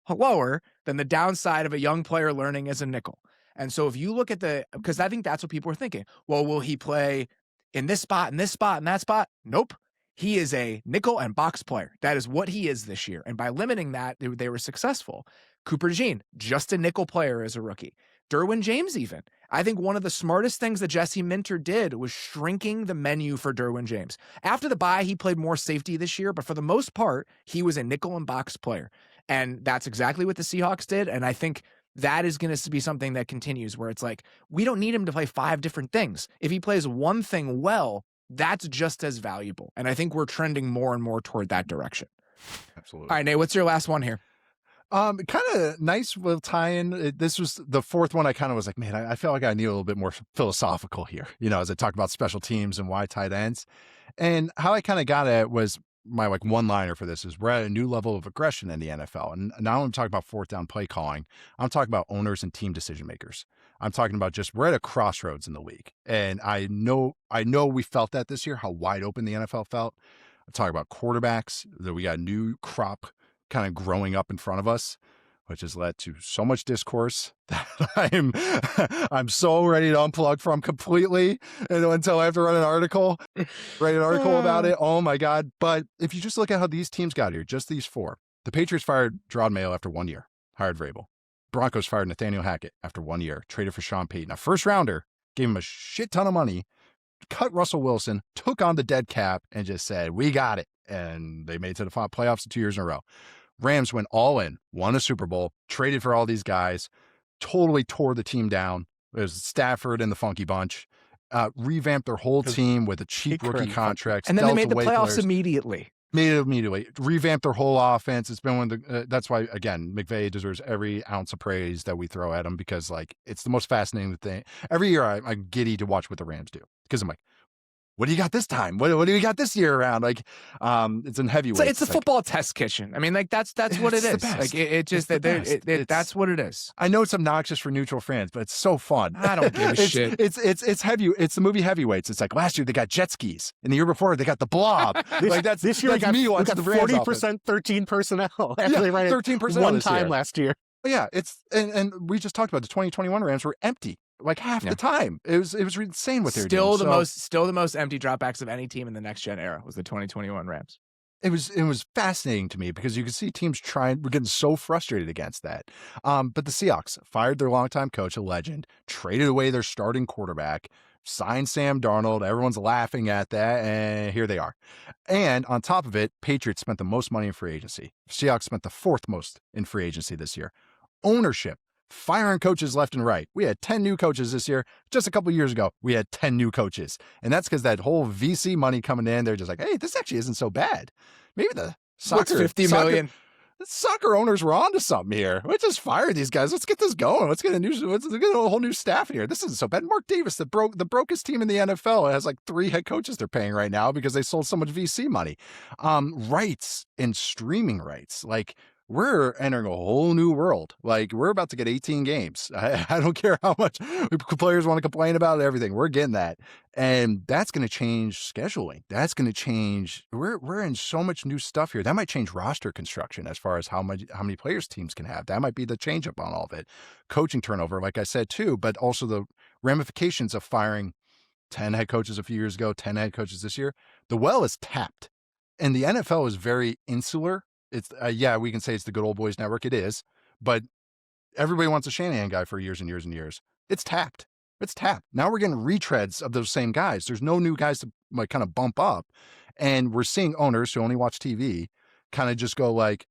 lower than the downside of a young player learning as a nickel. And so if you look at because I think that's what people are thinking. Well, will he play in this spot, and that spot? Nope. He is a nickel and box player. That is what he is this year. And by limiting that, they were successful. Cooper Jean, just a nickel player as a rookie. Derwin James even. I think one of the smartest things that Jesse Minter did was shrinking the menu for Derwin James. After the bye, he played more safety this year, but for the most part, he was a nickel and box player. And that's exactly what the Seahawks did. And I think that is going to be something that continues where it's like, we don't need him to play 5 different things. If he plays one thing well, that's just as valuable. And I think we're trending more and more toward that direction. Absolutely. All right, Nate, what's your last one here? Kind of nice little tie-in. This was the fourth one. I kind of was like, man, I feel like I need a little bit more philosophical here, as I talk about special teams and why tight ends. And how I kind of got at it was my one-liner for this is we're at a new level of aggression in the NFL. And now I'm talking about fourth down play calling. I'm talking about owners and team decision makers. I'm talking about we're at a crossroads in the league. And I know we felt that this year, how wide open the NFL felt. I'm talking about quarterbacks, that we got a new crop kind of growing up in front of us, which has led to so much discourse that I'm so ready to unplug from completely until I have to write an article about it. Oh my God. But if you just look at how these teams got here, just these 4, the Patriots fired Gerard Mayo after 1 year, hired Vrabel. Broncos fired Nathaniel Hackett after 1 year, traded for Sean Payton, a first rounder, gave him a shit ton of money, cut Russell Wilson, took on the dead cap and just said, we got it. And they made it to the playoffs 2 years in a row. Rams went all in, won a Super Bowl, traded for all these guys, totally tore the team down. There's Stafford and the Funky Bunch, revamped their whole team with a cheap rookie contract. And then they made the playoffs immediately. Revamped their whole offense. It's been one of the, that's why, again, McVay deserves every ounce of praise that we throw at him because, it's the most fascinating thing. Every year I'm giddy to watch what the Rams do because I'm like, what do you got this time? What do you got this year around? It's in heavyweight. It's a football test kitchen. I mean, that's what it is. That's what it is. I know it's obnoxious for neutral fans, but it's so fun. I don't give a shit. It's heavy. It's the movie Heavyweights. It's like last year they got jet skis, and the year before they got the Blob. This year we got 40% 13 personnel. They ran 13% one time last year. Yeah, and we just talked about the 2021 Rams were empty. Half the time. It was insane what they were doing. Still the most empty dropbacks of any team in the next gen era was the 2021 Rams. It was fascinating to me because you could see teams we're getting so frustrated against that. But the Seahawks fired their longtime coach, a legend, traded away their starting quarterback, signed Sam Darnold. Everyone's laughing at that, and here they are. And on top of it, Patriots spent the most money in free agency. Seahawks spent the 4th most in free agency this year. Ownership. Firing coaches left and right. We had 10 new coaches this year. Just a couple years ago, we had 10 new coaches. And that's because that whole VC money coming in, they're just like, hey, this actually isn't so bad. Maybe the $50 million. Soccer owners were onto something here. Let's just fire these guys. Let's get this going. Let's get a whole new staff here. This isn't so bad. Mark Davis, the brokest team in the NFL, has 3 head coaches they're paying right now because they sold so much VC money. Rights and streaming rights. we're entering a whole new world. Like, we're about to get 18 games. I don't care how much players want to complain about everything. We're getting that. And that's going to change scheduling. That's going to change. We're in so much new stuff here. That might change roster construction as far as how many players teams can have. That might be the change up on all of it. Coaching turnover, like I said, too, but also the ramifications of firing 10 head coaches a few years ago, 10 head coaches this year. The well is tapped. And the NFL is very insular. It's yeah, we can say it's the good old boys network. It is, but everybody wants a Shanahan guy for years and years and years. It's tapped. It's tapped. Now we're getting retreads of those same guys. There's no new guys to like kind of bump up, and we're seeing owners who only watch TV kind of just go like,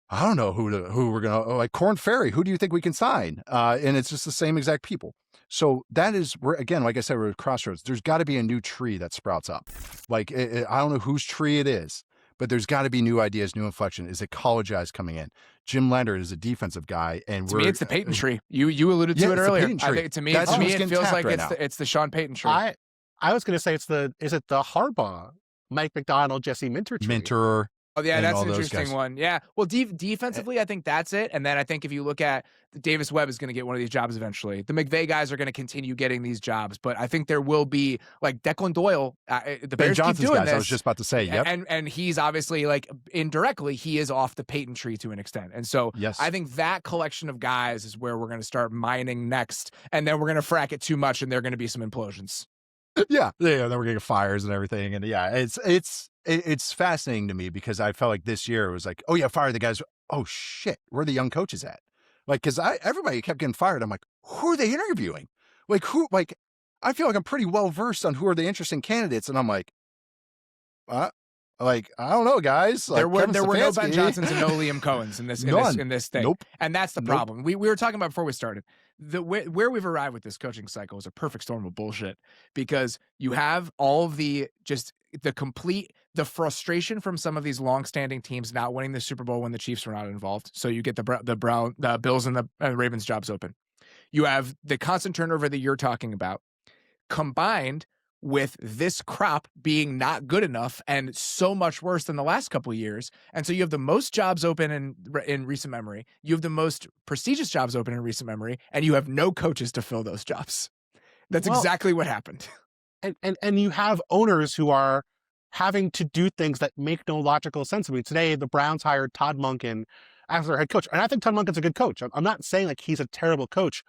I don't know who we're gonna like Corn Ferry. Who do you think we can sign? And it's just the same exact people. So that is, we're again, like I said, we're at crossroads. There's got to be a new tree that sprouts up. Like I don't know whose tree it is, but there's got to be new ideas, new inflection. Is it college guys coming in? Jim Leonard is a defensive guy, and to me, it's the Payton tree. You alluded to it earlier. I think to me, it feels like it's the Sean Payton tree. I was going to say is it the Harbaugh, Mike Macdonald, Jesse Minter tree? Minter. Oh, yeah, that's an interesting one. Yeah. Well, defensively, I think that's it. And then I think if you look at Davis Webb is going to get one of these jobs eventually. The McVay guys are going to continue getting these jobs. But I think there will be, like Declan Doyle, the Bears keep doing this. I was just about to say, yep. And he's obviously, like, indirectly, he is off the Payton tree to an extent. And so yes. I think that collection of guys is where we're going to start mining next. And then we're going to frack it too much, and there are going to be some implosions. Yeah. Then we're getting fires and everything. And yeah, it's fascinating to me because I felt like this year it was like, oh yeah, fire the guys. Oh shit, where are the young coaches at? Like, cause everybody kept getting fired. I'm like, who are they interviewing? Like I feel like I'm pretty well versed on who are the interesting candidates. And I'm like, like, I don't know, guys. Like, there were no Ben Johnsons and no Liam Cohens in this thing. Nope. And that's the problem. We were talking about before we started. Where we've arrived with this coaching cycle is a perfect storm of bullshit, because you have all of the frustration from some of these long-standing teams not winning the Super Bowl when the Chiefs were not involved. So you get the Bills and the Ravens jobs open. You have the constant turnover that you're talking about, combined with this crop being not good enough and so much worse than the last couple of years. And so you have the most jobs open in recent memory. You have the most prestigious jobs open in recent memory, and you have no coaches to fill those jobs. That's exactly what happened. And you have owners who are having to do things that make no logical sense. I mean, today the Browns hired Todd Monken as their head coach. And I think Todd Monken's a good coach. I'm not saying like he's a terrible coach,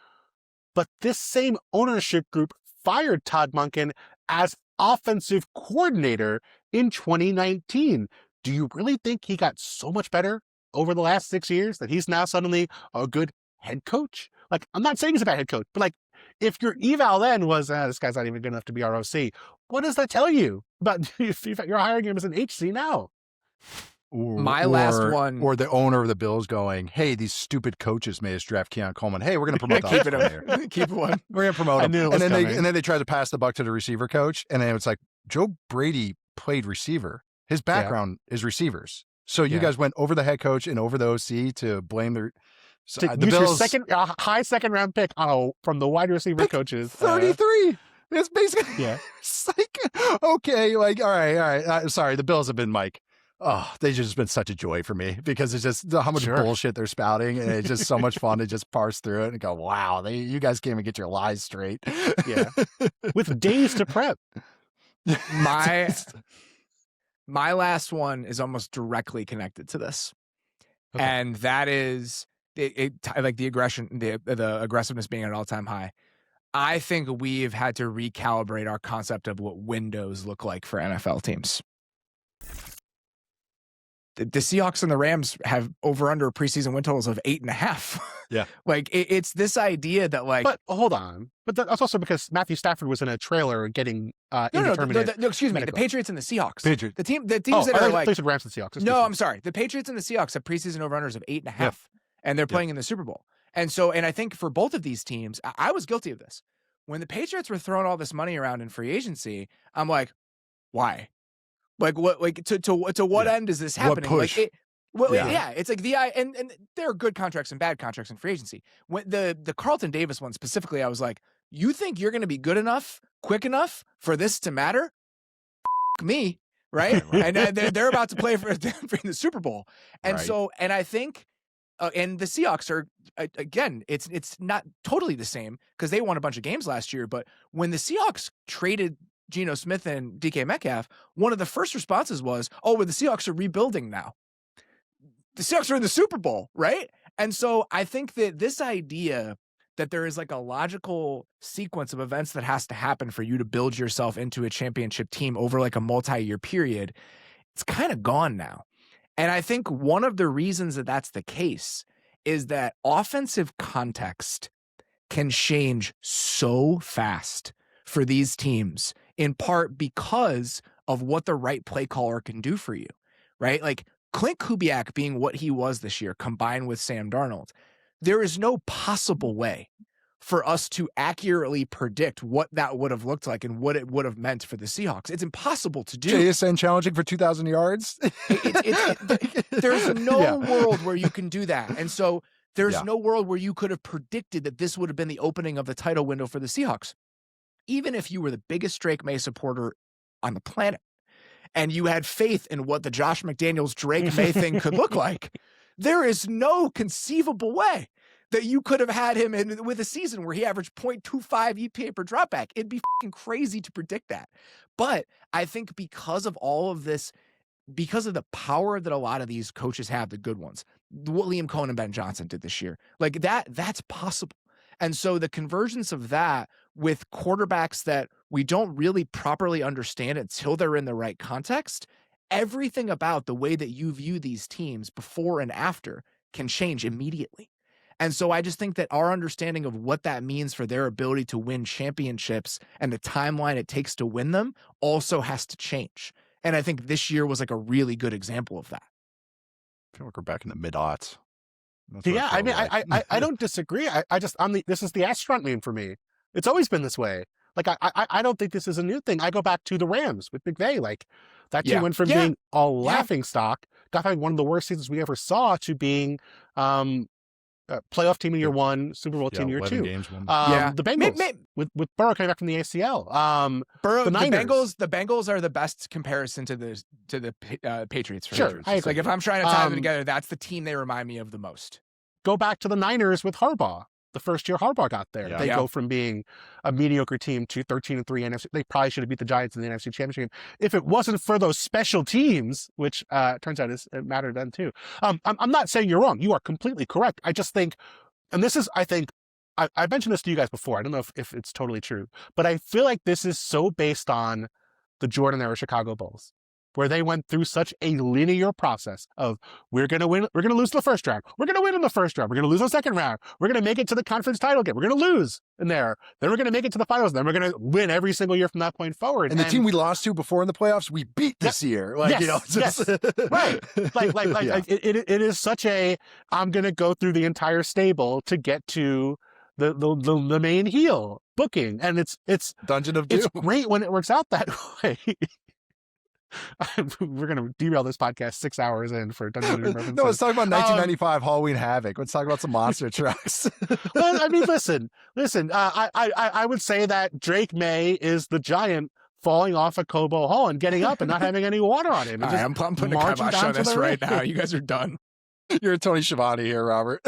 but this same ownership group fired Todd Monken as offensive coordinator in 2019. Do you really think he got so much better over the last 6 years that he's now suddenly a good head coach? Like, I'm not saying he's a bad head coach, but like, if your eval then was, this guy's not even good enough to be our OC, what does that tell you about if you're hiring him as an HC now? Last one. Or the owner of the Bills going, hey, these stupid coaches made us draft Keon Coleman. Hey, we're going to promote the keep it here. Keep one. We're going to promote him. And then they tried to pass the buck to the receiver coach. And then it's like, Joe Brady played receiver. His background is receivers. So you guys went over the head coach and over the OC to blame the Bills. Your high second round pick from the wide receiver coaches. 33. It's basically, it's like, okay, like, all right. Sorry, the Bills have been like, oh, they've just been such a joy for me because it's just how much bullshit they're spouting, and it's just so much fun to just parse through it and go, wow, you guys can't even get your lies straight. Yeah. With days to prep. My last one is almost directly connected to this. Okay. And that is like the aggression, the aggressiveness being at an all-time high. I think we've had to recalibrate our concept of what windows look like for NFL teams. The Seahawks and the Rams have over/under preseason win totals of 8.5. Yeah, like it's this idea that like. But hold on, but that's also because Matthew Stafford was in a trailer getting indeterminate. No, excuse me. The Patriots and the Seahawks. Patriots. The teams that are like Rams and Seahawks. No, I'm sorry. The Patriots and the Seahawks have preseason over/unders of 8.5, and they're playing in the Super Bowl. And I think for both of these teams, I was guilty of this. When the Patriots were throwing all this money around in free agency, I'm like, why? Like what? Like to what end is this happening? What push? Like it's like and there are good contracts and bad contracts in free agency. When the Carlton Davis one specifically, I was like, you think you're going to be good enough, quick enough for this to matter? Me, right? Right. And they're about to play for the Super Bowl. And Right. so, and I think, and the Seahawks are, again, it's not totally the same because they won a bunch of games last year. But when the Seahawks traded Geno Smith and DK Metcalf, one of the first responses was, oh, well, the Seahawks are rebuilding now. The Seahawks are in the Super Bowl, right? And so I think that this idea that there is like a logical sequence of events that has to happen for you to build yourself into a championship team over like a multi-year period, it's kind of gone now. And I think one of the reasons that that's the case is that offensive context can change so fast for these teams, in part because of what the right play caller can do for you, right? Like Clint Kubiak being what he was this year, combined with Sam Darnold, there is no possible way for us to accurately predict what that would have looked like and what it would have meant for the Seahawks. It's impossible to do. JSN challenging for 2,000 yards. There's no world where you can do that. And so there's Yeah. no world where you could have predicted that this would have been the opening of the title window for the Seahawks. Even if you were the biggest Drake Maye supporter on the planet and you had faith in what the Josh McDaniels Drake Maye thing could look like, there is no conceivable way that you could have had him in with a season where he averaged 0.25 EPA per dropback. It'd be fucking crazy to predict that. But I think because of all of this, because of the power that a lot of these coaches have, the good ones, what Liam Cohen and Ben Johnson did this year, like that's possible. And so the convergence of that with quarterbacks that we don't really properly understand until they're in the right context, everything about the way that you view these teams before and after can change immediately. And so I just think that our understanding of what that means for their ability to win championships and the timeline it takes to win them also has to change. And I think this year was like a really good example of that. I feel like we're back in the mid-aughts. Yeah, I mean, I don't disagree. I just, this is the astronaut meme for me. It's always been this way. Like, I don't think this is a new thing. I go back to the Rams with McVay. Like, that team went from being a laughing stock, got having one of the worst seasons we ever saw, to being playoff team in year one, Super Bowl team year two. Games won. The Bengals with Burrow coming back from the ACL. Burrow, the Niners. the Bengals are the best comparison to the Patriots. Sure, I agree. Like if I'm trying to tie them together, that's the team they remind me of the most. Go back to the Niners with Harbaugh. The first year Harbaugh got there, Yeah. they go from being a mediocre team to 13-3 NFC. They probably should have beat the Giants in the NFC Championship game if it wasn't for those special teams, which turns out it mattered then too. I'm not saying you're wrong. You are completely correct. I just think, and this is, I think, I mentioned this to you guys before. I don't know if it's totally true, but I feel like this is so based on the Jordan era Chicago Bulls, where they went through such a linear process of, we're going to win, we're going to lose the first round, we're going to win in the first round, we're going to lose the second round, we're going to make it to the conference title game, we're going to lose in there, then we're going to make it to the finals, then we're going to win every single year from that point forward. And the team we lost to before in the playoffs, we beat this year. Like, you know, just, right. Like it is such a, I'm going to go through the entire stable to get to the main heel booking. And it's Dungeon of Doom. It's great when it works out that way. We're going to derail this podcast 6 hours in for Dungeon of Doom references. No, let's talk about 1995 Halloween Havoc. Let's talk about some monster trucks. Well, I mean, listen. I would say that Drake Maye is the giant falling off a Cobo Hall and getting up and not having any water on him. I'm putting a kibosh on this right now. You guys are done. You're a Tony Schiavone here, Robert.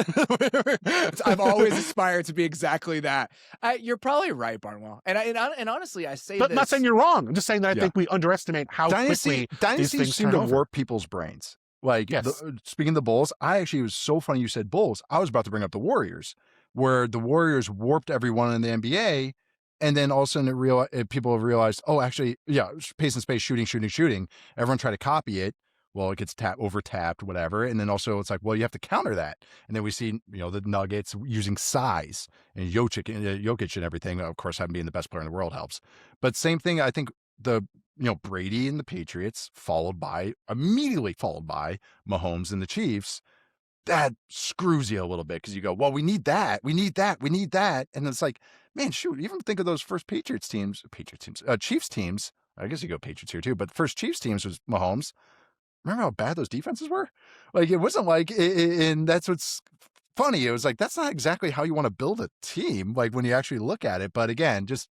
I've always aspired to be exactly that. You're probably right, Barnwell. And honestly, I say but this. I'm not saying you're wrong. I'm just saying that I think we underestimate how quickly these things seem turn to over. warp people's brains. Like, speaking of the Bulls, it was so funny you said Bulls. I was about to bring up the Warriors, where the Warriors warped everyone in the NBA. And then all of a sudden people have realized, oh, actually, pace and space, shooting. Everyone tried to copy it. Well, it gets over-tapped, whatever. And then also it's like, well, you have to counter that. And then we see, the Nuggets using size and Jokic and everything. Of course, having being the best player in the world helps. But same thing, I think Brady and the Patriots immediately followed by Mahomes and the Chiefs. That screws you a little bit because you go, well, we need that. And then it's like, man, shoot, even think of those first Chiefs teams. I guess you go Patriots here too, but the first Chiefs teams was Mahomes. Remember how bad those defenses were? Like, it wasn't like, and that's what's funny. It was like, that's not exactly how you want to build a team, like when you actually look at it. But again, this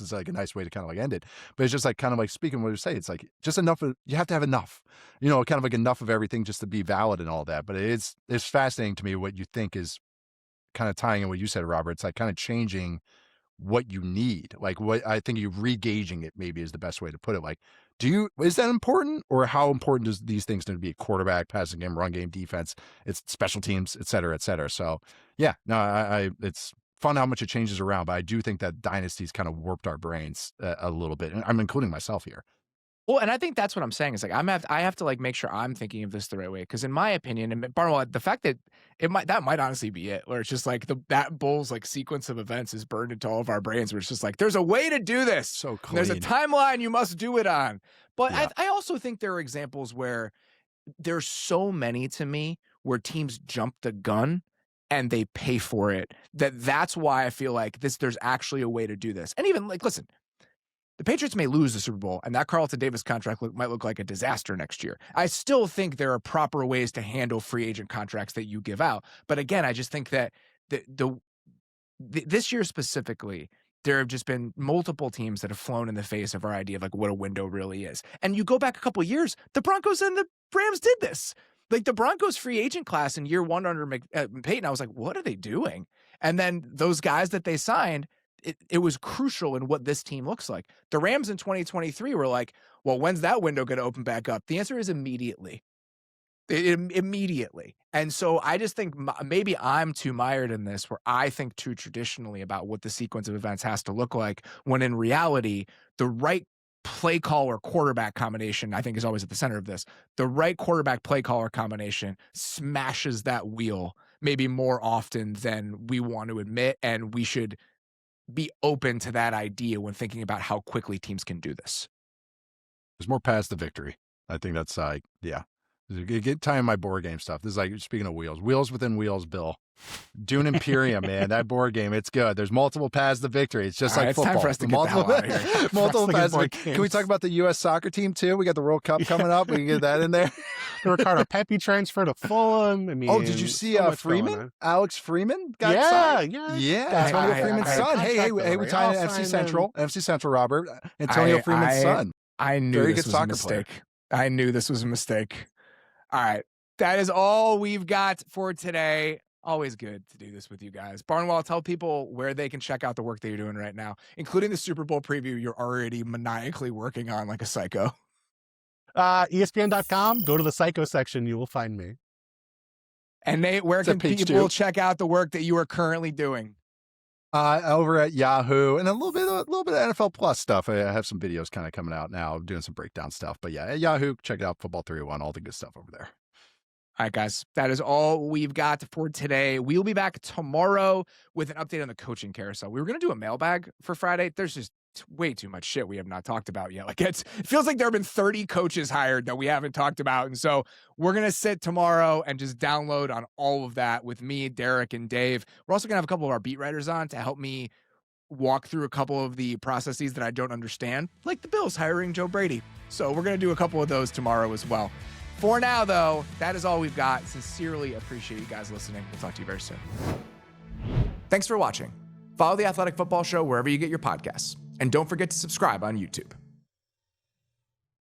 is like a nice way to kind of like end it. But it's just like kind of like speaking what you say, it's like just enough you have to have enough, kind of like enough of everything just to be valid and all that. But it's fascinating to me what you think is kind of tying in what you said, Robert. It's like kind of changing what you need. Like what I think you re-gauging it maybe is the best way to put it. Like, is that important, or how important does these things need to be? Quarterback, passing game, run game, defense, it's special teams, et cetera, et cetera. So yeah, no, it's fun how much it changes around, but I do think that dynasties kind of warped our brains a little bit. And I'm including myself here. Well, and I think that's what I'm saying is like I have to like make sure I'm thinking of this the right way, because in my opinion, and Barnwell, the fact that that might honestly be it, where it's just like that Bulls like sequence of events is burned into all of our brains, where it's just like there's a way to do this, So clean. there's a timeline you must do it on. But Yeah. I also think there are examples where there's so many to me where teams jump the gun and they pay for it. That's why I feel like there's actually a way to do this. And even like, listen, the Patriots may lose the Super Bowl, and that Carlton Davis contract might look like a disaster next year. I still think there are proper ways to handle free agent contracts that you give out. But again, I just think that this year specifically, there have just been multiple teams that have flown in the face of our idea of like what a window really is. And you go back a couple of years, the Broncos and the Rams did this. Like the Broncos free agent class in year one under Peyton, I was like, what are they doing? And then those guys that they signed, it was crucial in what this team looks like. The Rams in 2023 were like, well, when's that window going to open back up? The answer is immediately. Immediately. And so I just think maybe I'm too mired in this, where I think too traditionally about what the sequence of events has to look like, when in reality, the right play call or quarterback combination, I think, is always at the center of this. The right quarterback play caller combination smashes that wheel maybe more often than we want to admit, and we should be open to that idea when thinking about how quickly teams can do this. There's more paths to victory. I think that's yeah. Get tying my board game stuff. This is like, speaking of wheels within wheels, Bill. Dune Imperium, man, that board game, it's good. There's multiple paths to victory. It's just like it's football. Time for us to get the hell out of here. Multiple paths. Can we talk about the U.S. soccer team too? We got the World Cup coming up. We can get that in there. The Ricardo Pepi transfer to Fulham. I mean, did you see Freeman? Alex Freeman got signed? Yeah. Antonio Freeman's son. Hey, we tied in FC Central, Robert. Antonio Freeman's son. I knew Very this good was a soccer mistake. player. I knew this was a mistake. All right. That is all we've got for today. Always good to do this with you guys. Barnwell, tell people where they can check out the work that you're doing right now, including the Super Bowl preview you're already maniacally working on like a psycho. ESPN.com, go to the psycho section. You will find me. And Nate, where can people check out the work that you are currently doing? Over at Yahoo, and a little bit of NFL Plus stuff. I have some videos kind of coming out now, doing some breakdown stuff. But yeah, at Yahoo, check it out, Football 301, all the good stuff over there. All right, guys, that is all we've got for today. We'll be back tomorrow with an update on the coaching carousel. We were going to do a mailbag for Friday. There's just way too much shit we have not talked about yet. Like it feels like there have been 30 coaches hired that we haven't talked about. And so we're going to sit tomorrow and just download on all of that with me, Derek, and Dave. We're also going to have a couple of our beat writers on to help me walk through a couple of the processes that I don't understand, like the Bills hiring Joe Brady. So we're going to do a couple of those tomorrow as well. For now, though, that is all we've got. Sincerely appreciate you guys listening. We'll talk to you very soon. Thanks for watching. Follow The Athletic Football Show wherever you get your podcasts. And don't forget to subscribe on YouTube.